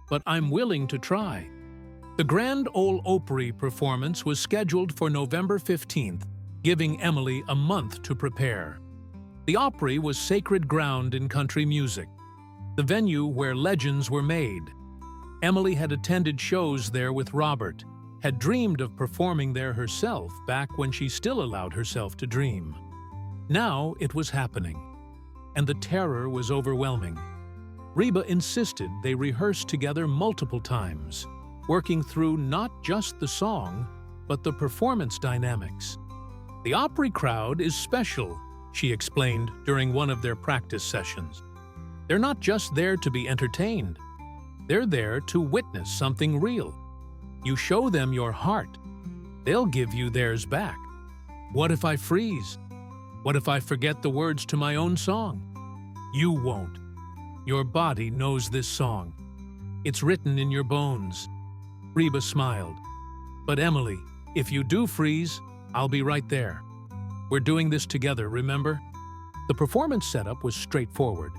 but I'm willing to try. The Grand Ole Opry performance was scheduled for November 15th, giving Emily a month to prepare. The Opry was sacred ground in country music, the venue where legends were made. Emily had attended shows there with Robert, had dreamed of performing there herself back when she still allowed herself to dream. Now it was happening, and the terror was overwhelming. Reba insisted they rehearse together multiple times, working through not just the song, but the performance dynamics. The Opry crowd is special, she explained during one of their practice sessions. They're not just there to be entertained. They're there to witness something real. You show them your heart, they'll give you theirs back. What if I freeze? What if I forget the words to my own song? You won't. Your body knows this song. It's written in your bones. Reba smiled. But Emily, if you do freeze, I'll be right there. We're doing this together, remember? The performance setup was straightforward.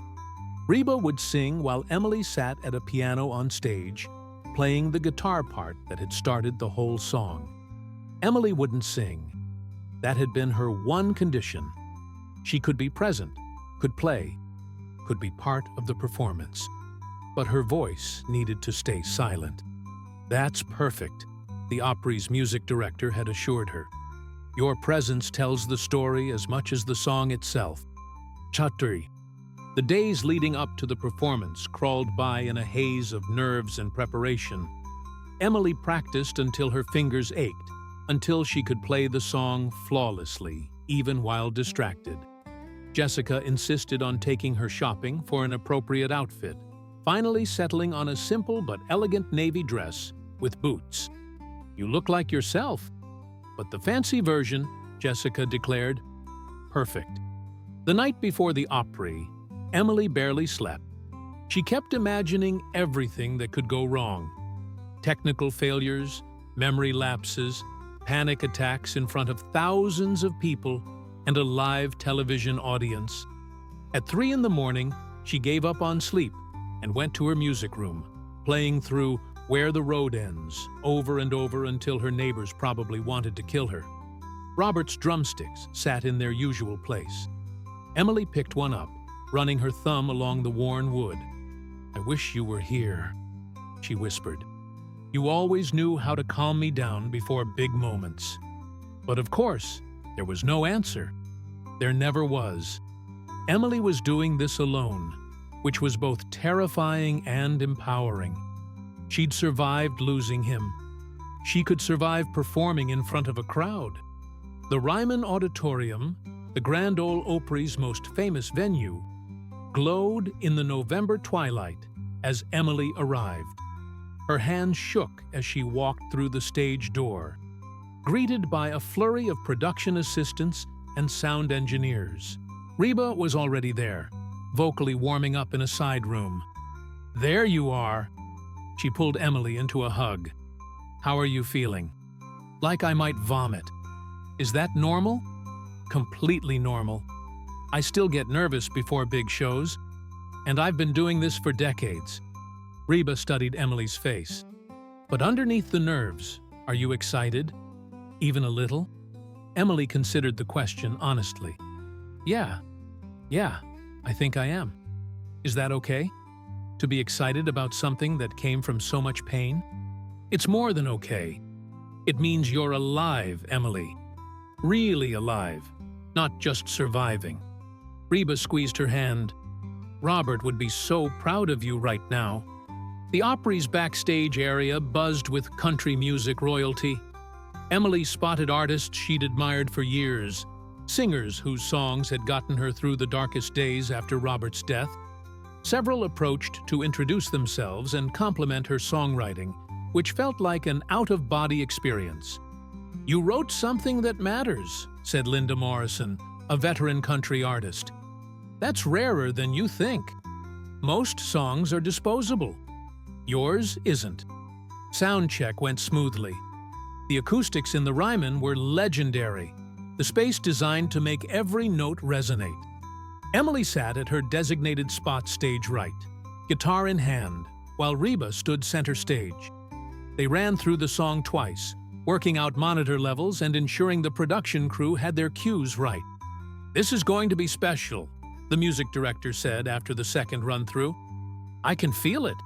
Reba would sing while Emily sat at a piano on stage, playing the guitar part that had started the whole song. Emily wouldn't sing. That had been her one condition. She could be present, could play, could be part of the performance. But her voice needed to stay silent. That's perfect, the Opry's music director had assured her. Your presence tells the story as much as the song itself. Chatri. The days leading up to the performance crawled by in a haze of nerves and preparation. Emily practiced until her fingers ached, until she could play the song flawlessly, even while distracted. Jessica insisted on taking her shopping for an appropriate outfit, finally settling on a simple but elegant navy dress with boots. You look like yourself, but the fancy version, Jessica declared, perfect. The night before the Opry, Emily barely slept. She kept imagining everything that could go wrong. Technical failures, memory lapses, panic attacks in front of thousands of people, and a live television audience. At 3 in the morning, she gave up on sleep and went to her music room, playing through Where the Road Ends over and over until her neighbors probably wanted to kill her. Robert's drumsticks sat in their usual place. Emily picked one up, running her thumb along the worn wood. I wish you were here, she whispered. You always knew how to calm me down before big moments. But of course, there was no answer. There never was. Emily was doing this alone, which was both terrifying and empowering. She'd survived losing him. She could survive performing in front of a crowd. The Ryman Auditorium, the Grand Ole Opry's most famous venue, glowed in the November twilight as Emily arrived. Her hands shook as she walked through the stage door, greeted by a flurry of production assistants and sound engineers. Reba was already there, vocally warming up in a side room. There you are. She pulled Emily into a hug. How are you feeling? Like I might vomit. Is that normal? Completely normal. I still get nervous before big shows, and I've been doing this for decades. Reba studied Emily's face. But underneath the nerves, are you excited? Even a little? Emily considered the question honestly. Yeah, I think I am. Is that okay? To be excited about something that came from so much pain? It's more than okay. It means you're alive, Emily. Really alive, not just surviving. Reba squeezed her hand. Robert would be so proud of you right now. The Opry's backstage area buzzed with country music royalty. Emily spotted artists she'd admired for years, singers whose songs had gotten her through the darkest days after Robert's death. Several approached to introduce themselves and compliment her songwriting, which felt like an out-of-body experience. "You wrote something that matters," said Linda Morrison, a veteran country artist. "That's rarer than you think. Most songs are disposable. Yours isn't." Sound check went smoothly. The acoustics in the Ryman were legendary, the space designed to make every note resonate. Emily sat at her designated spot stage right, guitar in hand, while Reba stood center stage. They ran through the song twice, working out monitor levels and ensuring the production crew had their cues right. "This is going to be special," the music director said after the second run-through. "I can feel it."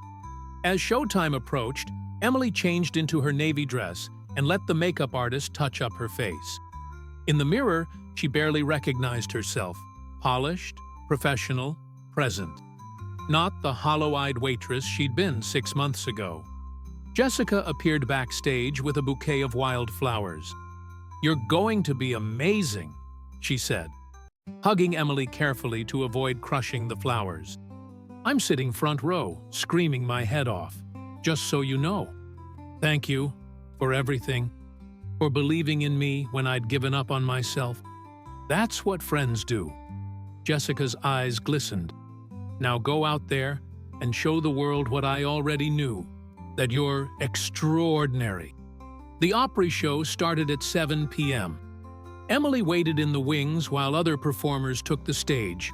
As showtime approached, Emily changed into her navy dress and let the makeup artist touch up her face. In the mirror, she barely recognized herself, polished, professional, present. Not the hollow-eyed waitress she'd been 6 months ago. Jessica appeared backstage with a bouquet of wildflowers. "You're going to be amazing," she said, hugging Emily carefully to avoid crushing the flowers. "I'm sitting front row, screaming my head off, just so you know. Thank you for everything, for believing in me when I'd given up on myself. That's what friends do." Jessica's eyes glistened. "Now go out there and show the world what I already knew, that you're extraordinary." The Opry show started at 7 p.m. Emily waited in the wings while other performers took the stage,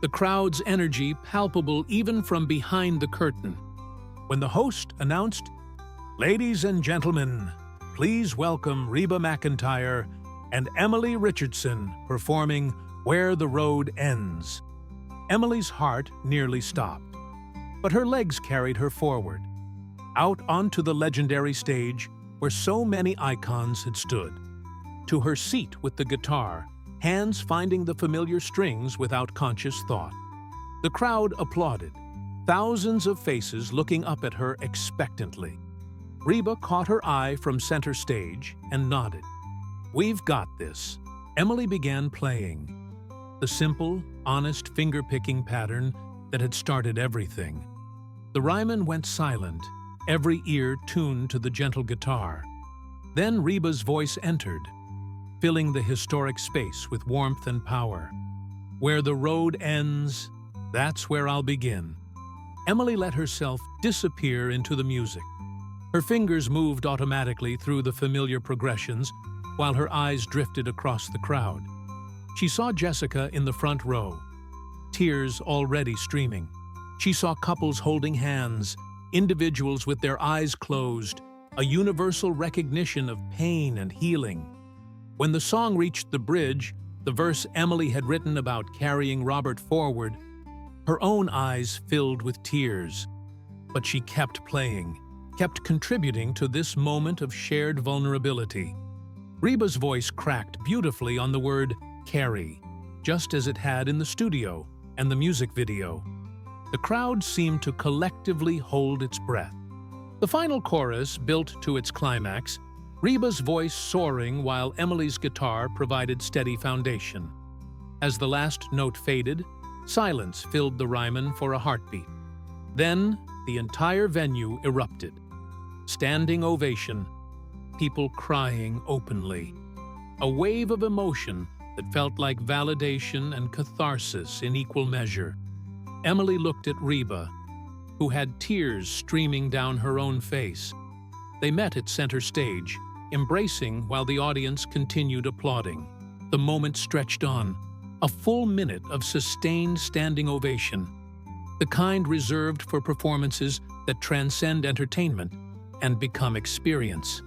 the crowd's energy palpable even from behind the curtain. When the host announced, "Ladies and gentlemen, please welcome Reba McEntire and Emily Richardson performing Where the Road Ends," Emily's heart nearly stopped, but her legs carried her forward, out onto the legendary stage where so many icons had stood, to her seat with the guitar, hands finding the familiar strings without conscious thought. The crowd applauded, thousands of faces looking up at her expectantly. Reba caught her eye from center stage and nodded. "We've got this." Emily began playing, the simple, honest finger-picking pattern that had started everything. The Ryman went silent, every ear tuned to the gentle guitar. Then Reba's voice entered, filling the historic space with warmth and power. "Where the road ends, that's where I'll begin." Emily let herself disappear into the music. Her fingers moved automatically through the familiar progressions while her eyes drifted across the crowd. She saw Jessica in the front row, tears already streaming. She saw couples holding hands, individuals with their eyes closed, a universal recognition of pain and healing. When the song reached the bridge, the verse Emily had written about carrying Robert forward, her own eyes filled with tears. But she kept playing, kept contributing to this moment of shared vulnerability. Reba's voice cracked beautifully on the word "carry," just as it had in the studio and the music video. The crowd seemed to collectively hold its breath. The final chorus built to its climax, Reba's voice soaring while Emily's guitar provided steady foundation. As the last note faded, silence filled the Ryman for a heartbeat. Then, the entire venue erupted. Standing ovation, people crying openly. A wave of emotion that felt like validation and catharsis in equal measure. Emily looked at Reba, who had tears streaming down her own face. They met at center stage, embracing while the audience continued applauding. The moment stretched on, a full minute of sustained standing ovation, the kind reserved for performances that transcend entertainment and become experience.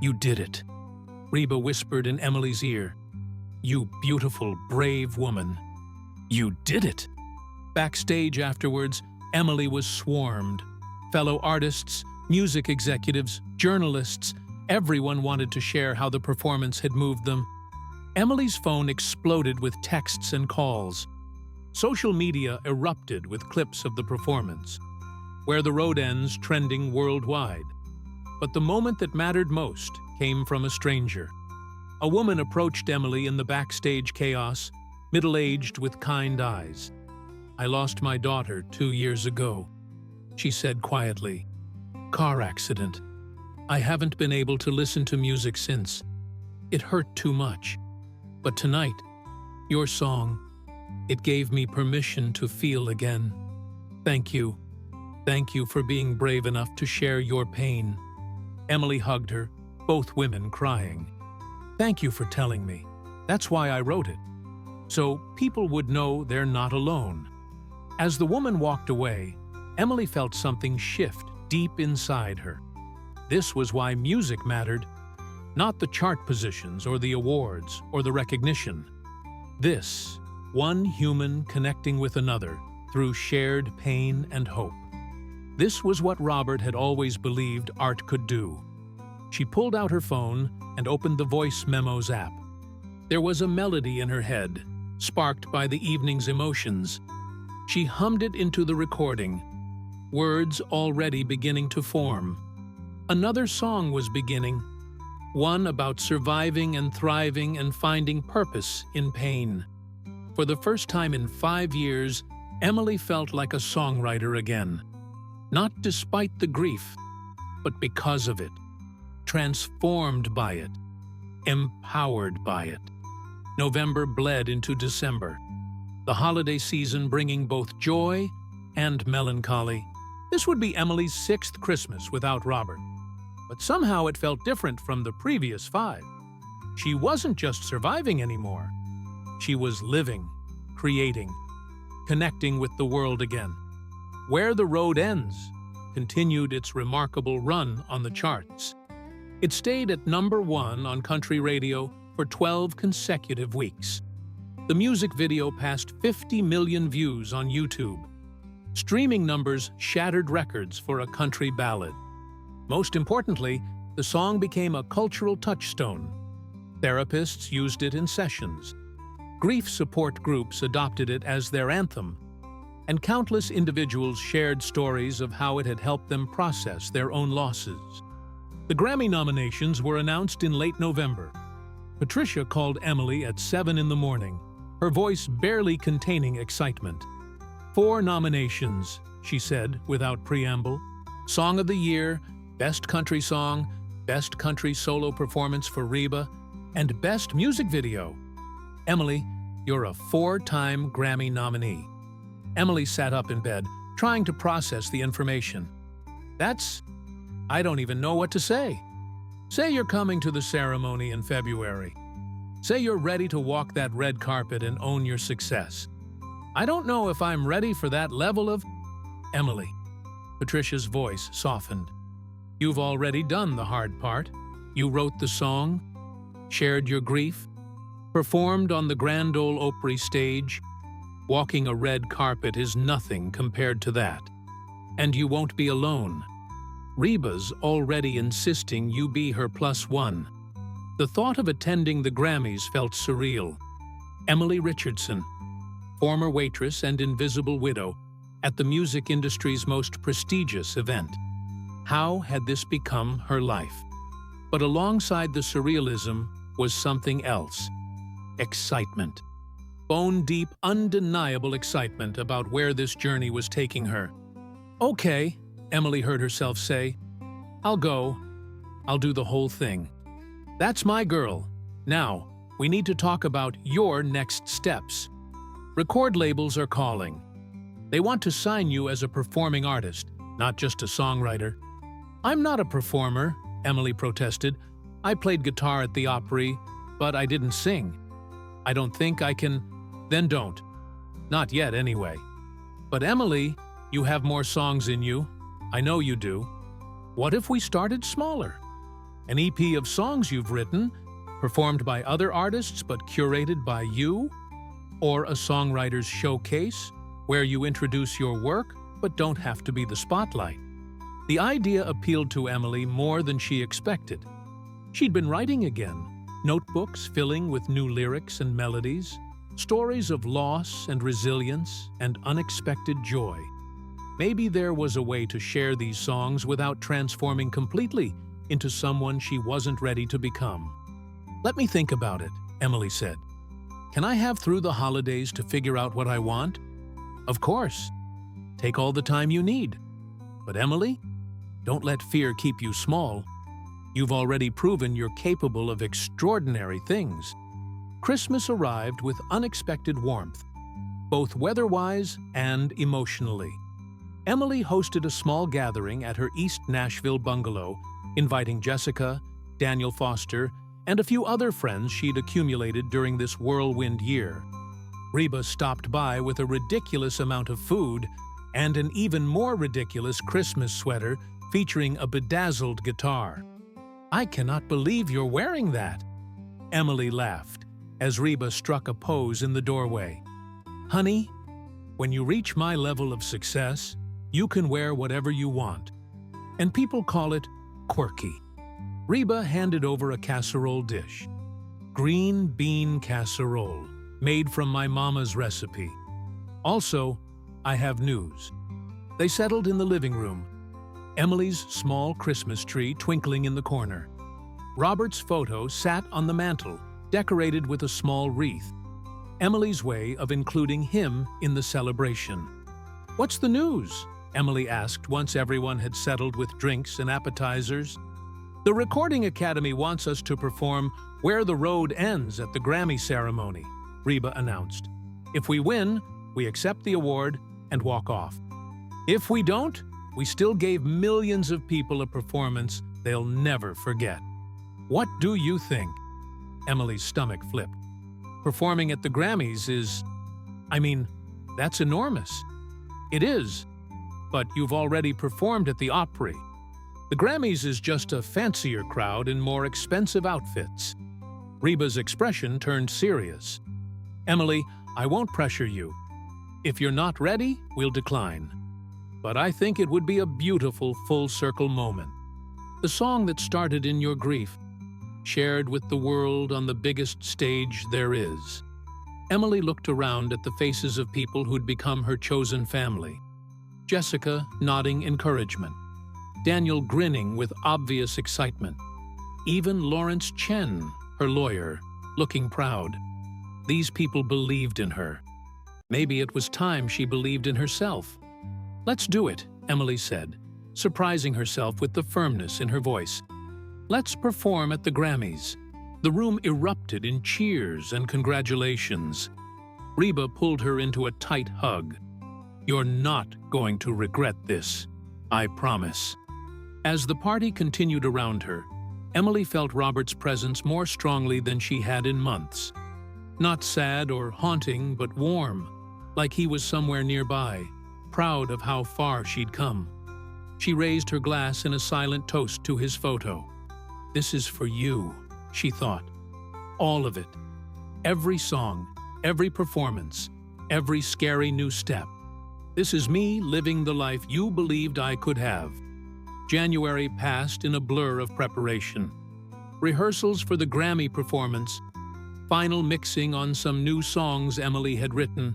"You did it," Reba whispered in Emily's ear. "You beautiful, brave woman. You did it." Backstage afterwards, Emily was swarmed. Fellow artists, music executives, journalists, everyone wanted to share how the performance had moved them. Emily's phone exploded with texts and calls. Social media erupted with clips of the performance, Where the Road Ends trending worldwide. But the moment that mattered most came from a stranger. A woman approached Emily in the backstage chaos, middle-aged with kind eyes. "I lost my daughter 2 years ago," she said quietly. "Car accident. I haven't been able to listen to music since. It hurt too much. But tonight, your song, it gave me permission to feel again. Thank you. Thank you for being brave enough to share your pain." Emily hugged her, both women crying. "Thank you for telling me. That's why I wrote it. So people would know they're not alone." As the woman walked away, Emily felt something shift deep inside her. This was why music mattered, not the chart positions or the awards or the recognition. This, one human connecting with another through shared pain and hope. This was what Robert had always believed art could do. She pulled out her phone and opened the Voice Memos app. There was a melody in her head, sparked by the evening's emotions. She hummed it into the recording, words already beginning to form. Another song was beginning, one about surviving and thriving and finding purpose in pain. For the first time in 5 years, Emily felt like a songwriter again. Not despite the grief, but because of it. Transformed by it. Empowered by it. November bled into December, the holiday season bringing both joy and melancholy. This would be Emily's 6th Christmas without Robert. But somehow it felt different from the previous 5. She wasn't just surviving anymore. She was living, creating, connecting with the world again. Where the Road Ends continued its remarkable run on the charts. It stayed at #1 on country radio for 12 consecutive weeks. The music video passed 50 million views on YouTube. Streaming numbers shattered records for a country ballad. Most importantly, the song became a cultural touchstone. Therapists used it in sessions. Grief support groups adopted it as their anthem. And countless individuals shared stories of how it had helped them process their own losses. The Grammy nominations were announced in late November. Patricia called Emily at 7 in the morning, her voice barely containing excitement. 4 nominations, she said without preamble. Song of the Year, Best Country Song, Best Country Solo Performance for Reba, and Best Music Video. Emily, you're a 4-time Grammy nominee. Emily sat up in bed, trying to process the information. I don't even know what to say. Say you're coming to the ceremony in February. Say you're ready to walk that red carpet and own your success. I don't know if I'm ready for that level of... Emily. Patricia's voice softened. You've already done the hard part. You wrote the song, shared your grief, performed on the Grand Ole Opry stage. Walking a red carpet is nothing compared to that. And you won't be alone. Reba's already insisting you be her +1. The thought of attending the Grammys felt surreal. Emily Richardson, former waitress and invisible widow, at the music industry's most prestigious event. How had this become her life? But alongside the surrealism was something else. Excitement. Bone-deep, undeniable excitement about where this journey was taking her. "Okay," Emily heard herself say. "I'll go. I'll do the whole thing. That's my girl. Now, we need to talk about your next steps. Record labels are calling. They want to sign you as a performing artist, not just a songwriter." "I'm not a performer," Emily protested. "I played guitar at the Opry, but I didn't sing. I don't think I can..." "Then don't. Not yet, anyway." "But Emily, you have more songs in you. I know you do. What if we started smaller? An EP of songs you've written, performed by other artists but curated by you? Or a songwriter's showcase, where you introduce your work but don't have to be the spotlight?" The idea appealed to Emily more than she expected. She'd been writing again, notebooks filling with new lyrics and melodies, stories of loss and resilience and unexpected joy. Maybe there was a way to share these songs without transforming completely into someone she wasn't ready to become. "Let me think about it," Emily said. "Can I have through the holidays to figure out what I want?" "Of course. Take all the time you need. But Emily, don't let fear keep you small. You've already proven you're capable of extraordinary things." Christmas arrived with unexpected warmth, both weather-wise and emotionally. Emily hosted a small gathering at her East Nashville bungalow, inviting Jessica, Daniel Foster, and a few other friends she'd accumulated during this whirlwind year. Reba stopped by with a ridiculous amount of food and an even more ridiculous Christmas sweater featuring a bedazzled guitar. "I cannot believe you're wearing that," Emily laughed as Reba struck a pose in the doorway. "Honey, when you reach my level of success, you can wear whatever you want. And people call it quirky." Reba handed over a casserole dish. "Green bean casserole, made from my mama's recipe. Also, I have news." They settled in the living room, Emily's small Christmas tree twinkling in the corner. Robert's photo sat on the mantel, decorated with a small wreath, Emily's way of including him in the celebration. "What's the news?" Emily asked once everyone had settled with drinks and appetizers. "The Recording Academy wants us to perform Where the Road Ends at the Grammy ceremony," Reba announced. "If we win, we accept the award and walk off. If we don't, we still gave millions of people a performance they'll never forget." "What do you think?" Emily's stomach flipped. "Performing at the Grammys is... that's enormous." "It is. But you've already performed at the Opry. The Grammys is just a fancier crowd in more expensive outfits." Reba's expression turned serious. "Emily, I won't pressure you. If you're not ready, we'll decline. But I think it would be a beautiful full-circle moment. The song that started in your grief, shared with the world on the biggest stage there is." Emily looked around at the faces of people who'd become her chosen family. Jessica nodding encouragement, Daniel grinning with obvious excitement, even Lawrence Chen, her lawyer, looking proud. These people believed in her. Maybe it was time she believed in herself. "Let's do it," Emily said, surprising herself with the firmness in her voice. "Let's perform at the Grammys." The room erupted in cheers and congratulations. Reba pulled her into a tight hug. "You're not going to regret this, I promise." As the party continued around her, Emily felt Robert's presence more strongly than she had in months. Not sad or haunting, but warm, like he was somewhere nearby, proud of how far she'd come. She raised her glass in a silent toast to his photo. "This is for you," she thought. "All of it. Every song, every performance, every scary new step. This is me living the life you believed I could have." January passed in a blur of preparation. Rehearsals for the Grammy performance, final mixing on some new songs Emily had written,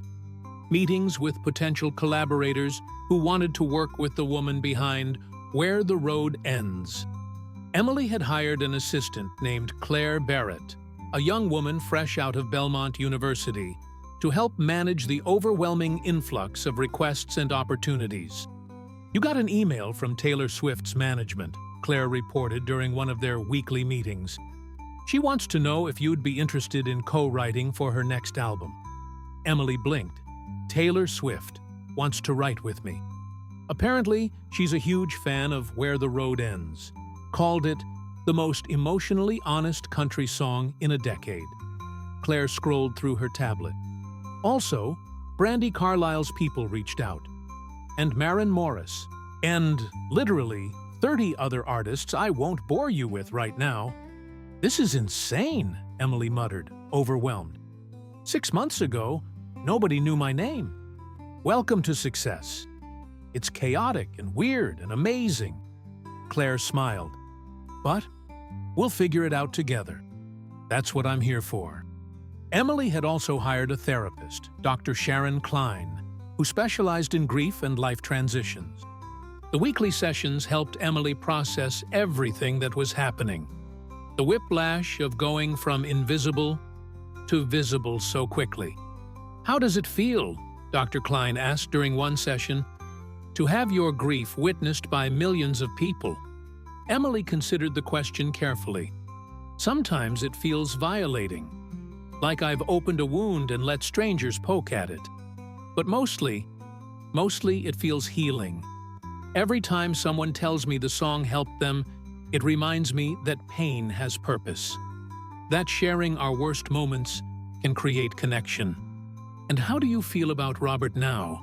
meetings with potential collaborators who wanted to work with the woman behind Where the Road Ends. Emily had hired an assistant named Claire Barrett, a young woman fresh out of Belmont University, to help manage the overwhelming influx of requests and opportunities. "You got an email from Taylor Swift's management," Claire reported during one of their weekly meetings. "She wants to know if you'd be interested in co-writing for her next album." Emily blinked. "Taylor Swift wants to write with me." Apparently, she's a huge fan of Where the Road Ends. Called it the most emotionally honest country song in a decade. Claire scrolled through her tablet. Also, Brandi Carlile's people reached out. And Maren Morris. And, literally, 30 other artists I won't bore you with right now. "This is insane," Emily muttered, overwhelmed. 6 months ago, nobody knew my name. "Welcome to success. It's chaotic and weird and amazing." Claire smiled. "But we'll figure it out together." That's what I'm here for. Emily had also hired a therapist, Dr. Sharon Klein, who specialized in grief and life transitions. The weekly sessions helped Emily process everything that was happening. The whiplash of going from invisible to visible so quickly. "How does it feel?" Dr. Klein asked during one session. "To have your grief witnessed by millions of people?" Emily considered the question carefully. "Sometimes it feels violating, like I've opened a wound and let strangers poke at it. But mostly it feels healing. Every time someone tells me the song helped them, it reminds me that pain has purpose. That sharing our worst moments can create connection." "And how do you feel about Robert now?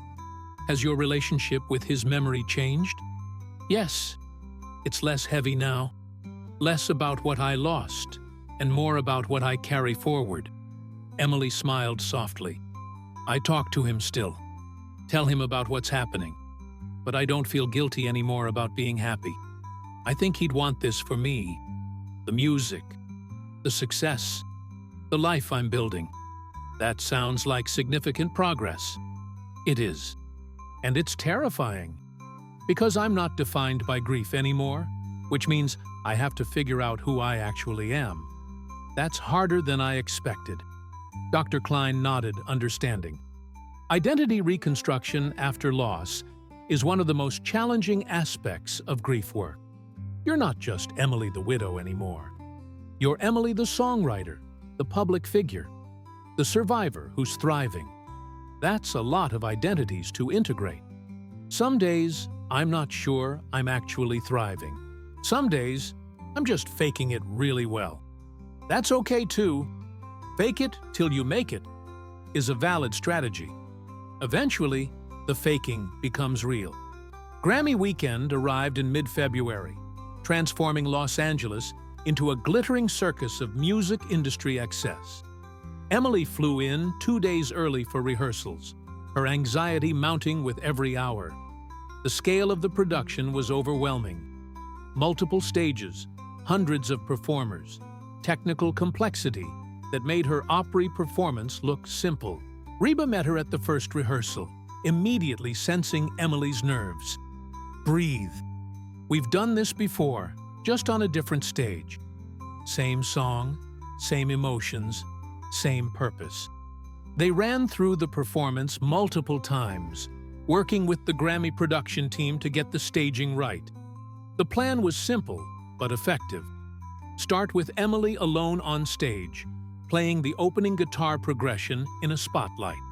Has your relationship with his memory changed?" "Yes, it's less heavy now. Less about what I lost, and more about what I carry forward." Emily smiled softly. "I talk to him still. Tell him about what's happening. But I don't feel guilty anymore about being happy. I think he'd want this for me. The music, the success, the life I'm building. That sounds like significant progress." "It is. And it's terrifying. Because I'm not defined by grief anymore, which means I have to figure out who I actually am. That's harder than I expected." Dr. Klein nodded, understanding. Identity reconstruction after loss is one of the most challenging aspects of grief work. You're not just Emily the widow anymore. You're Emily the songwriter, the public figure, the survivor who's thriving. That's a lot of identities to integrate. Some days, I'm not sure I'm actually thriving. Some days, I'm just faking it really well. That's okay too. Fake it till you make it is a valid strategy. Eventually, the faking becomes real. Grammy weekend arrived in mid-February, transforming Los Angeles into a glittering circus of music industry excess. Emily flew in 2 days early for rehearsals, her anxiety mounting with every hour. The scale of the production was overwhelming. Multiple stages, hundreds of performers, technical complexity that made her Opry performance look simple. Reba met her at the first rehearsal, immediately sensing Emily's nerves. "Breathe. We've done this before, just on a different stage. Same song, same emotions, same purpose." They ran through the performance multiple times, working with the Grammy production team to get the staging right. The plan was simple, but effective. Start with Emily alone on stage, playing the opening guitar progression in a spotlight.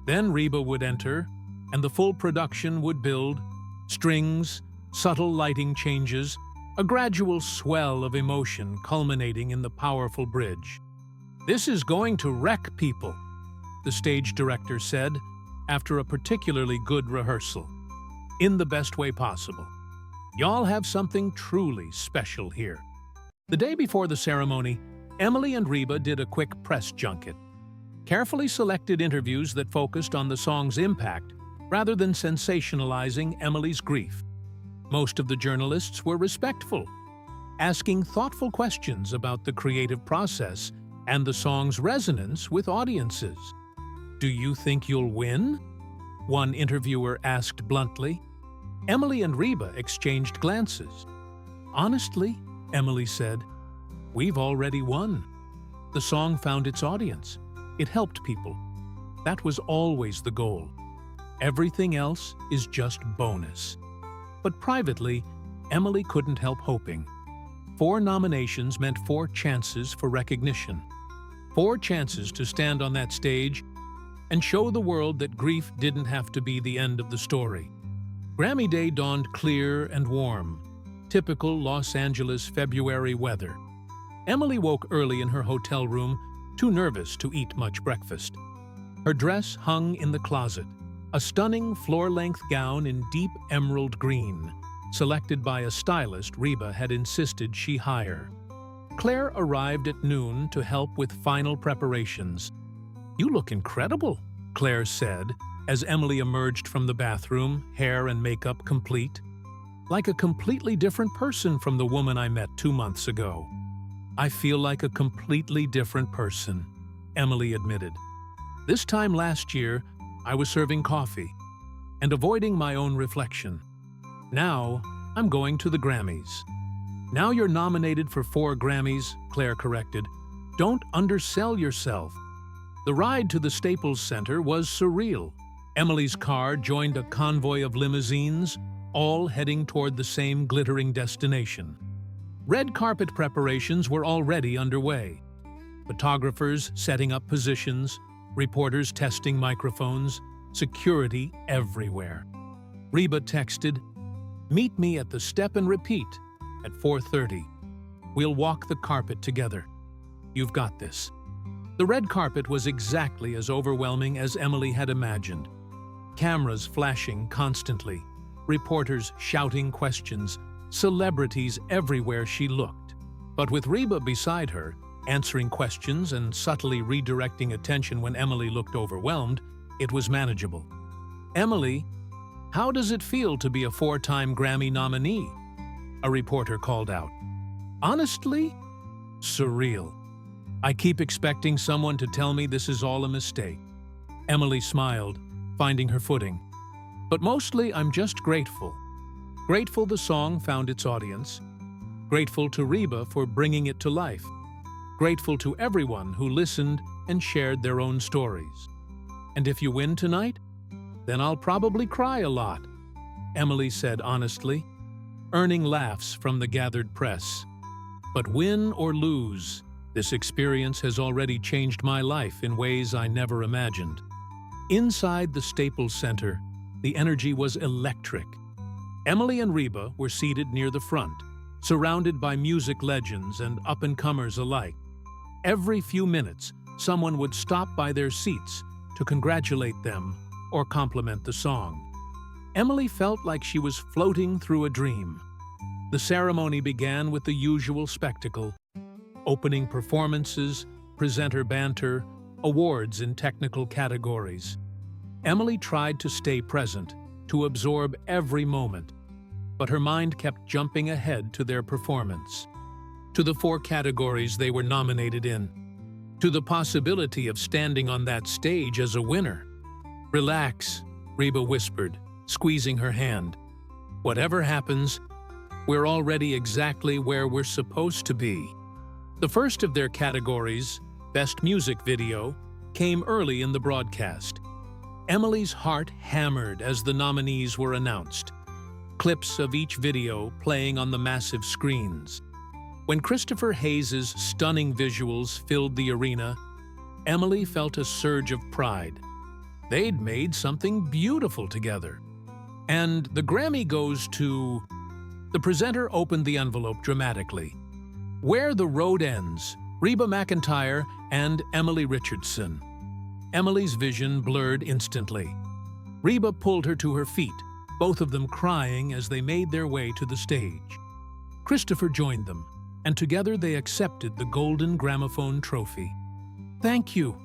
Then Reba would enter, and the full production would build: strings, subtle lighting changes, a gradual swell of emotion culminating in the powerful bridge. "This is going to wreck people," the stage director said after a particularly good rehearsal. "In the best way possible. Y'all have something truly special here." The day before the ceremony, Emily and Reba did a quick press junket. Carefully selected interviews that focused on the song's impact rather than sensationalizing Emily's grief. Most of the journalists were respectful, asking thoughtful questions about the creative process and the song's resonance with audiences. "Do you think you'll win?" one interviewer asked bluntly. Emily and Reba exchanged glances. "Honestly," Emily said, "we've already won. The song found its audience. It helped people. That was always the goal. Everything else is just bonus." But privately, Emily couldn't help hoping. 4 nominations meant 4 chances for recognition. 4 chances to stand on that stage and show the world that grief didn't have to be the end of the story. Grammy Day dawned clear and warm, typical Los Angeles February weather. Emily woke early in her hotel room, too nervous to eat much breakfast. Her dress hung in the closet, a stunning floor-length gown in deep emerald green, selected by a stylist Reba had insisted she hire. Claire arrived at noon to help with final preparations. "You look incredible," Claire said, as Emily emerged from the bathroom, hair and makeup complete. "Like a completely different person from the woman I met 2 months ago." I feel like a completely different person, Emily admitted. This time last year, I was serving coffee and avoiding my own reflection. Now, I'm going to the Grammys. Now you're nominated for 4 Grammys, Claire corrected. Don't undersell yourself. The ride to the Staples Center was surreal. Emily's car joined a convoy of limousines, all heading toward the same glittering destination. Red carpet preparations were already underway. Photographers setting up positions, reporters testing microphones, security everywhere. Reba texted, "Meet me at the Step and Repeat at 4:30. We'll walk the carpet together. You've got this." The red carpet was exactly as overwhelming as Emily had imagined. Cameras flashing constantly, reporters shouting questions, celebrities everywhere she looked. But with Reba beside her, answering questions and subtly redirecting attention when Emily looked overwhelmed, it was manageable. "Emily, how does it feel to be a 4-time Grammy nominee?" a reporter called out. "Honestly, surreal. I keep expecting someone to tell me this is all a mistake." Emily smiled, finding her footing. "But mostly I'm just grateful. Grateful the song found its audience. Grateful to Reba for bringing it to life. Grateful to everyone who listened and shared their own stories. And if you win tonight, then I'll probably cry a lot," Emily said honestly, earning laughs from the gathered press. "But win or lose, this experience has already changed my life in ways I never imagined." Inside the Staples Center, the energy was electric. Emily and Reba were seated near the front, surrounded by music legends and up-and-comers alike. Every few minutes, someone would stop by their seats to congratulate them or compliment the song. Emily felt like she was floating through a dream. The ceremony began with the usual spectacle: opening performances, presenter banter, awards in technical categories. Emily tried to stay present, to absorb every moment, but her mind kept jumping ahead to their performance, to the 4 categories they were nominated in, to the possibility of standing on that stage as a winner. "Relax," Reba whispered, squeezing her hand. "Whatever happens, we're already exactly where we're supposed to be." The first of their categories, Best Music Video, came early in the broadcast. Emily's heart hammered as the nominees were announced, clips of each video playing on the massive screens. When Christopher Hayes' stunning visuals filled the arena, Emily felt a surge of pride. They'd made something beautiful together. "And the Grammy goes to..." The presenter opened the envelope dramatically. "Where the Road Ends, Reba McEntire and Emily Richardson." Emily's vision blurred instantly. Reba pulled her to her feet, both of them crying as they made their way to the stage. Christopher joined them, and together they accepted the Golden Gramophone Trophy. "Thank you,"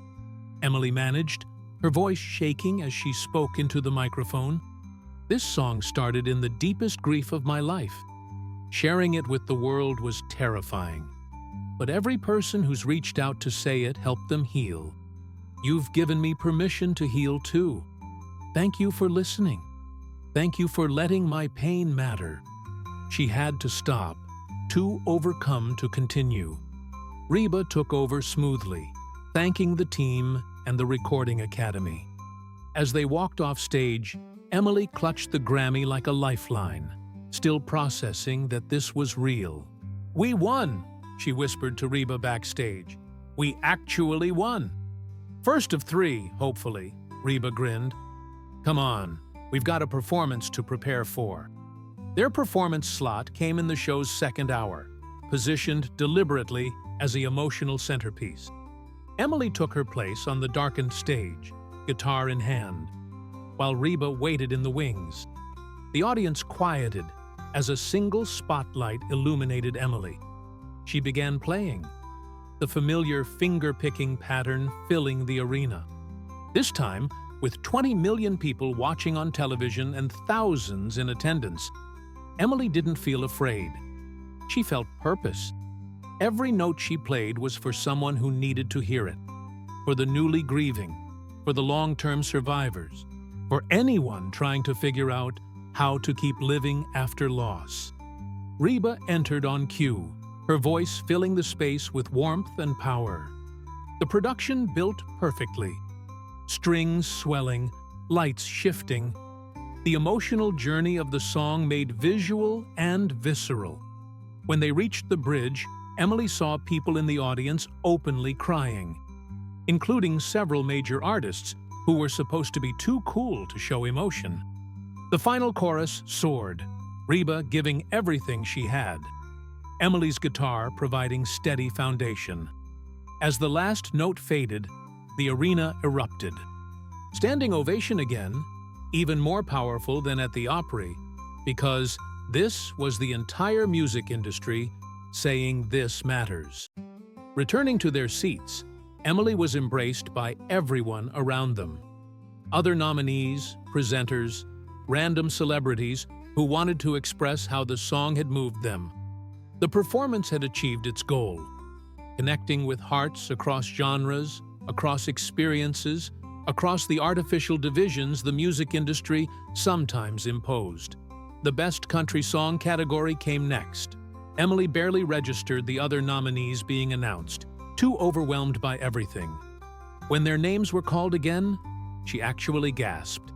Emily managed, her voice shaking as she spoke into the microphone. "This song started in the deepest grief of my life. Sharing it with the world was terrifying. But every person who's reached out to say it helped them heal. You've given me permission to heal too. Thank you for listening. Thank you for letting my pain matter." She had to stop, too overcome to continue. Reba took over smoothly, thanking the team and the Recording Academy. As they walked off stage, Emily clutched the Grammy like a lifeline, still processing that this was real. "We won," she whispered to Reba backstage. "We actually won." "First of 3, hopefully," Reba grinned. "Come on, we've got a performance to prepare for." Their performance slot came in the show's second hour, positioned deliberately as the emotional centerpiece. Emily took her place on the darkened stage, guitar in hand, while Reba waited in the wings. The audience quieted as a single spotlight illuminated Emily. She began playing, the familiar finger-picking pattern filling the arena. This time, with 20 million people watching on television and thousands in attendance, Emily didn't feel afraid. She felt purpose. Every note she played was for someone who needed to hear it, for the newly grieving, for the long-term survivors, for anyone trying to figure out how to keep living after loss. Reba entered on cue, her voice filling the space with warmth and power. The production built perfectly. Strings swelling, lights shifting. The emotional journey of the song made visual and visceral. When they reached the bridge, Emily saw people in the audience openly crying, including several major artists who were supposed to be too cool to show emotion. The final chorus soared, Reba giving everything she had, Emily's guitar providing steady foundation. As the last note faded, the arena erupted. Standing ovation again, even more powerful than at the Opry, because this was the entire music industry saying this matters. Returning to their seats, Emily was embraced by everyone around them. Other nominees, presenters, random celebrities who wanted to express how the song had moved them. The performance had achieved its goal, connecting with hearts across genres, across experiences, across the artificial divisions the music industry sometimes imposed. The Best Country Song category came next. Emily barely registered the other nominees being announced, too overwhelmed by everything. When their names were called again, she actually gasped.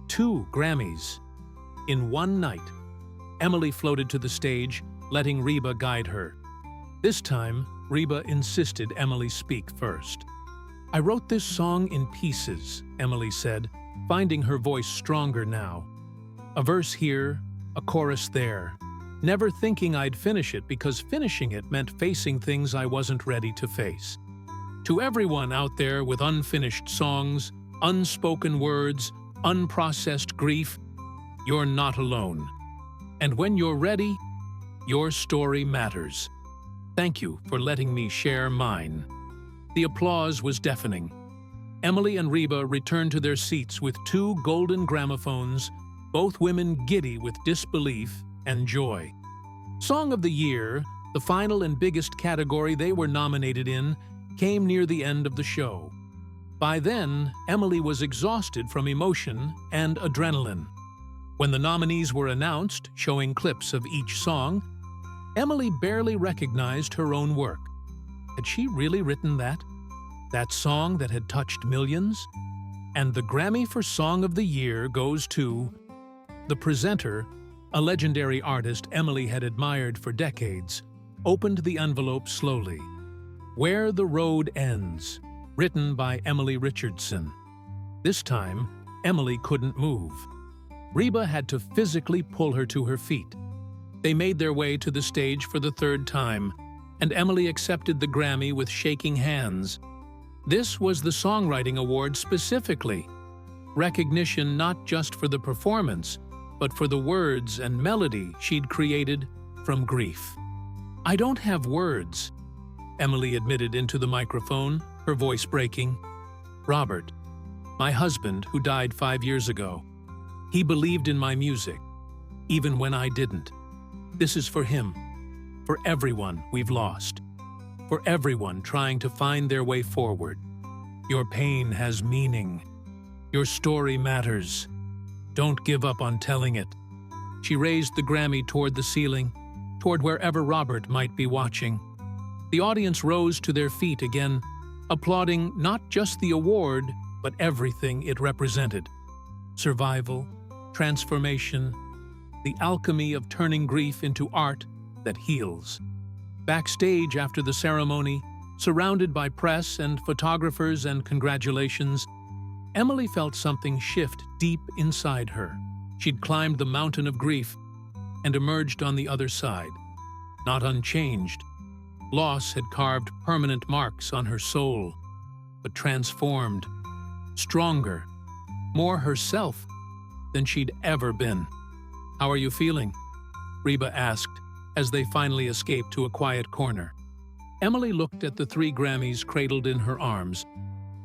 2 Grammys. In one night, Emily floated to the stage, letting Reba guide her. This time, Reba insisted Emily speak first. "I wrote this song in pieces," Emily said, finding her voice stronger now. "A verse here, a chorus there. Never thinking I'd finish it because finishing it meant facing things I wasn't ready to face. To everyone out there with unfinished songs, unspoken words, unprocessed grief, you're not alone. And when you're ready, your story matters. Thank you for letting me share mine." The applause was deafening. Emily and Reba returned to their seats with 2 golden gramophones, both women giddy with disbelief and joy. Song of the Year, the final and biggest category they were nominated in, came near the end of the show. By then, Emily was exhausted from emotion and adrenaline. When the nominees were announced, showing clips of each song, Emily barely recognized her own work. Had she really written that? That song that had touched millions? And the Grammy for Song of the Year goes to the presenter, a legendary artist Emily had admired for decades, opened the envelope slowly. Where the Road Ends, written by Emily Richardson. This time, Emily couldn't move. Reba had to physically pull her to her feet. They made their way to the stage for the 3rd time, and Emily accepted the Grammy with shaking hands. This was the Songwriting Award specifically. Recognition not just for the performance, but for the words and melody she'd created from grief. "I don't have words," Emily admitted into the microphone, her voice breaking. "Robert, my husband who died 5 years ago, he believed in my music, even when I didn't. This is for him, for everyone we've lost, for everyone trying to find their way forward. Your pain has meaning. Your story matters. Don't give up on telling it." She raised the Grammy toward the ceiling, toward wherever Robert might be watching. The audience rose to their feet again, applauding not just the award, but everything it represented. Survival, transformation, the alchemy of turning grief into art that heals. Backstage after the ceremony, surrounded by press and photographers and congratulations, Emily felt something shift deep inside her. She'd climbed the mountain of grief and emerged on the other side, not unchanged. Loss had carved permanent marks on her soul, but transformed, stronger, more herself than she'd ever been. "How are you feeling?" Reba asked as they finally escaped to a quiet corner. Emily looked at the 3 Grammys cradled in her arms,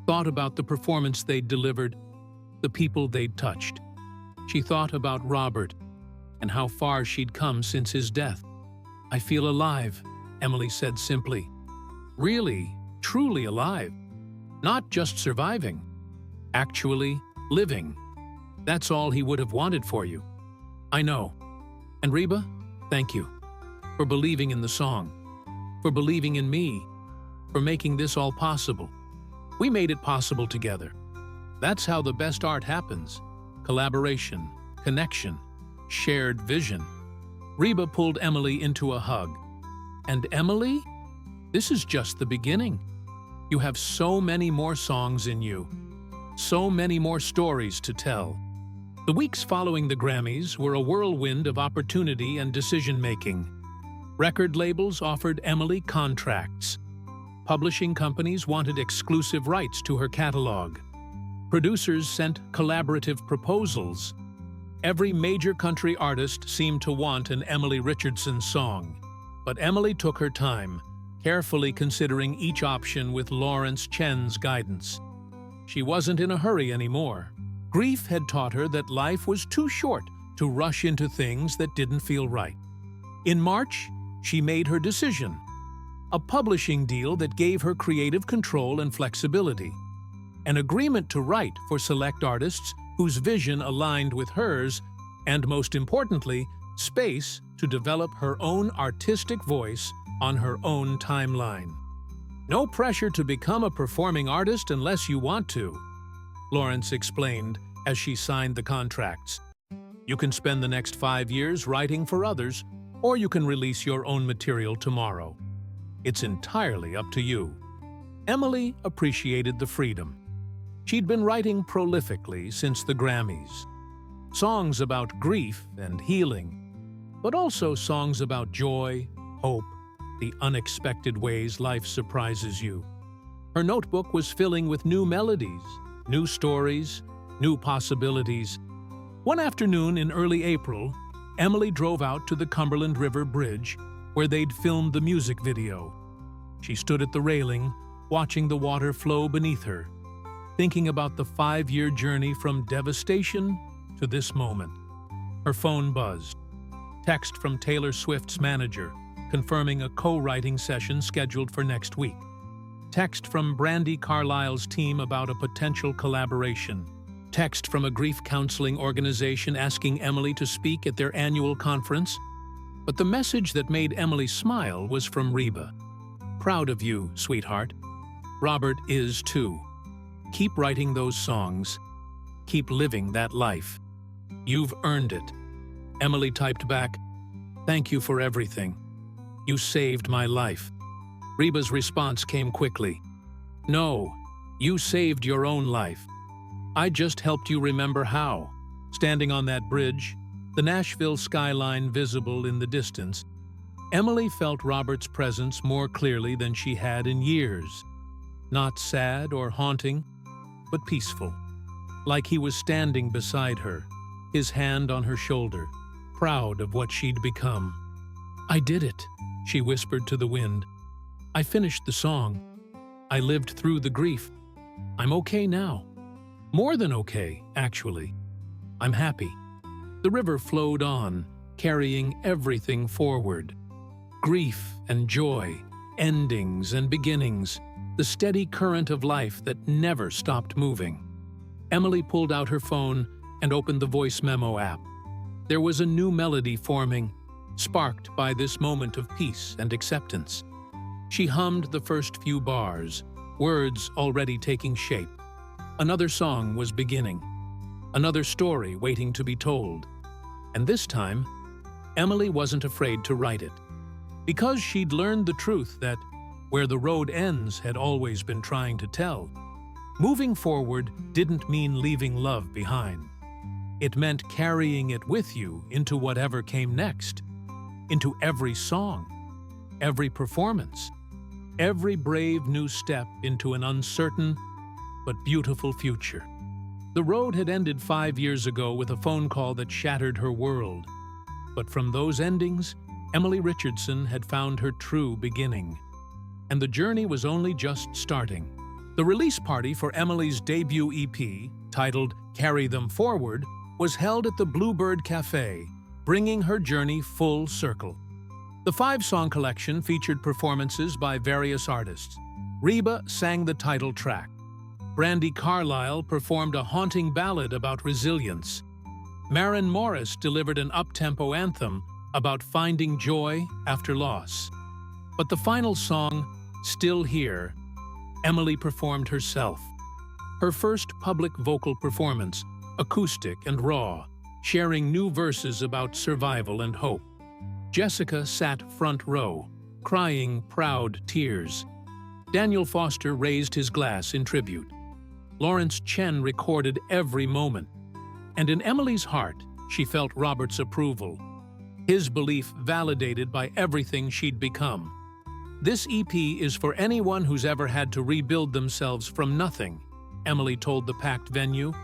thought about the performance they'd delivered, the people they'd touched. She thought about Robert and how far she'd come since his death. "I feel alive," Emily said simply. Really, truly alive. Not just surviving. Actually living. That's all he would have wanted for you. I know. And Reba, thank you. For believing in the song. For believing in me. For making this all possible. We made it possible together. That's how the best art happens. Collaboration, connection, shared vision. Reba pulled Emily into a hug. And Emily? This is just the beginning. You have so many more songs in you. So many more stories to tell. The weeks following the Grammys were a whirlwind of opportunity and decision-making. Record labels offered Emily contracts. Publishing companies wanted exclusive rights to her catalog. Producers sent collaborative proposals. Every major country artist seemed to want an Emily Richardson song. But Emily took her time, carefully considering each option with Lawrence Chen's guidance. She wasn't in a hurry anymore. Grief had taught her that life was too short to rush into things that didn't feel right. In March, she made her decision. A publishing deal that gave her creative control and flexibility. An agreement to write for select artists whose vision aligned with hers, and most importantly, space to develop her own artistic voice on her own timeline. No pressure to become a performing artist unless you want to, Lawrence explained as she signed the contracts. You can spend the next 5 years writing for others, or you can release your own material tomorrow. It's entirely up to you. Emily appreciated the freedom. She'd been writing prolifically since the Grammys. Songs about grief and healing, but also songs about joy, hope, the unexpected ways life surprises you. Her notebook was filling with new melodies, new stories, new possibilities. One afternoon in early April, Emily drove out to the Cumberland River Bridge, where they'd filmed the music video. She stood at the railing, watching the water flow beneath her, thinking about the 5-year journey from devastation to this moment. Her phone buzzed. Text from Taylor Swift's manager, confirming a co-writing session scheduled for next week. Text from Brandi Carlile's team about a potential collaboration. Text from a grief counseling organization asking Emily to speak at their annual conference. But the message that made Emily smile was from Reba. Proud of you, sweetheart. Robert is too. Keep writing those songs. Keep living that life. You've earned it. Emily typed back, thank you for everything. You saved my life. Reba's response came quickly. No, you saved your own life. I just helped you remember how. Standing on that bridge, the Nashville skyline visible in the distance, Emily felt Robert's presence more clearly than she had in years. Not sad or haunting, but peaceful. Like he was standing beside her, his hand on her shoulder, proud of what she'd become. I did it, she whispered to the wind. I finished the song. I lived through the grief. I'm okay now. More than okay, actually. I'm happy. The river flowed on, carrying everything forward. Grief and joy, endings and beginnings, the steady current of life that never stopped moving. Emily pulled out her phone and opened the voice memo app. There was a new melody forming, sparked by this moment of peace and acceptance. She hummed the first few bars, words already taking shape. Another song was beginning, another story waiting to be told. And this time, Emily wasn't afraid to write it. Because she'd learned the truth that where the road ends had always been trying to tell. Moving forward didn't mean leaving love behind. It meant carrying it with you into whatever came next, into every song, every performance, every brave new step into an uncertain but beautiful future. The road had ended 5 years ago with a phone call that shattered her world. But from those endings, Emily Richardson had found her true beginning. And the journey was only just starting. The release party for Emily's debut EP, titled Carry Them Forward, was held at the Bluebird Cafe, bringing her journey full circle. The five-song collection featured performances by various artists. Reba sang the title track. Brandi Carlile performed a haunting ballad about resilience. Maren Morris delivered an up-tempo anthem about finding joy after loss. But the final song, Still Here, Emily performed herself. Her first public vocal performance, acoustic and raw, sharing new verses about survival and hope. Jessica sat front row, crying proud tears. Daniel Foster raised his glass in tribute. Lawrence Chen recorded every moment. And in Emily's heart, she felt Robert's approval, his belief validated by everything she'd become. This EP is for anyone who's ever had to rebuild themselves from nothing, Emily told the packed venue.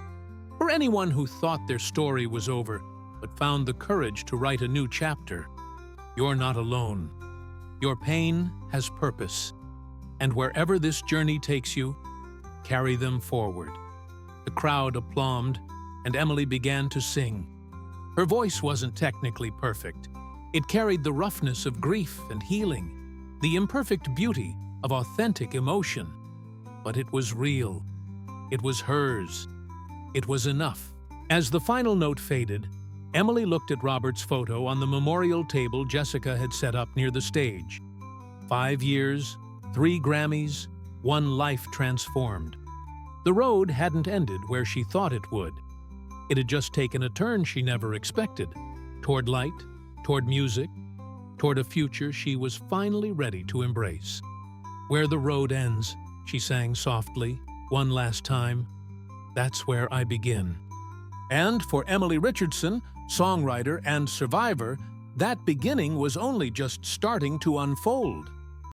For anyone who thought their story was over, but found the courage to write a new chapter. You're not alone. Your pain has purpose. And wherever this journey takes you, carry them forward. The crowd applauded, and Emily began to sing. Her voice wasn't technically perfect. It carried the roughness of grief and healing, the imperfect beauty of authentic emotion. But it was real. It was hers. It was enough. As the final note faded, Emily looked at Robert's photo on the memorial table Jessica had set up near the stage. 5 years, 3 Grammys, 1 life transformed. The road hadn't ended where she thought it would. It had just taken a turn she never expected, toward light, toward music, toward a future she was finally ready to embrace. Where the road ends, she sang softly, one last time, that's where I begin. And for Emily Richardson, songwriter and survivor, that beginning was only just starting to unfold.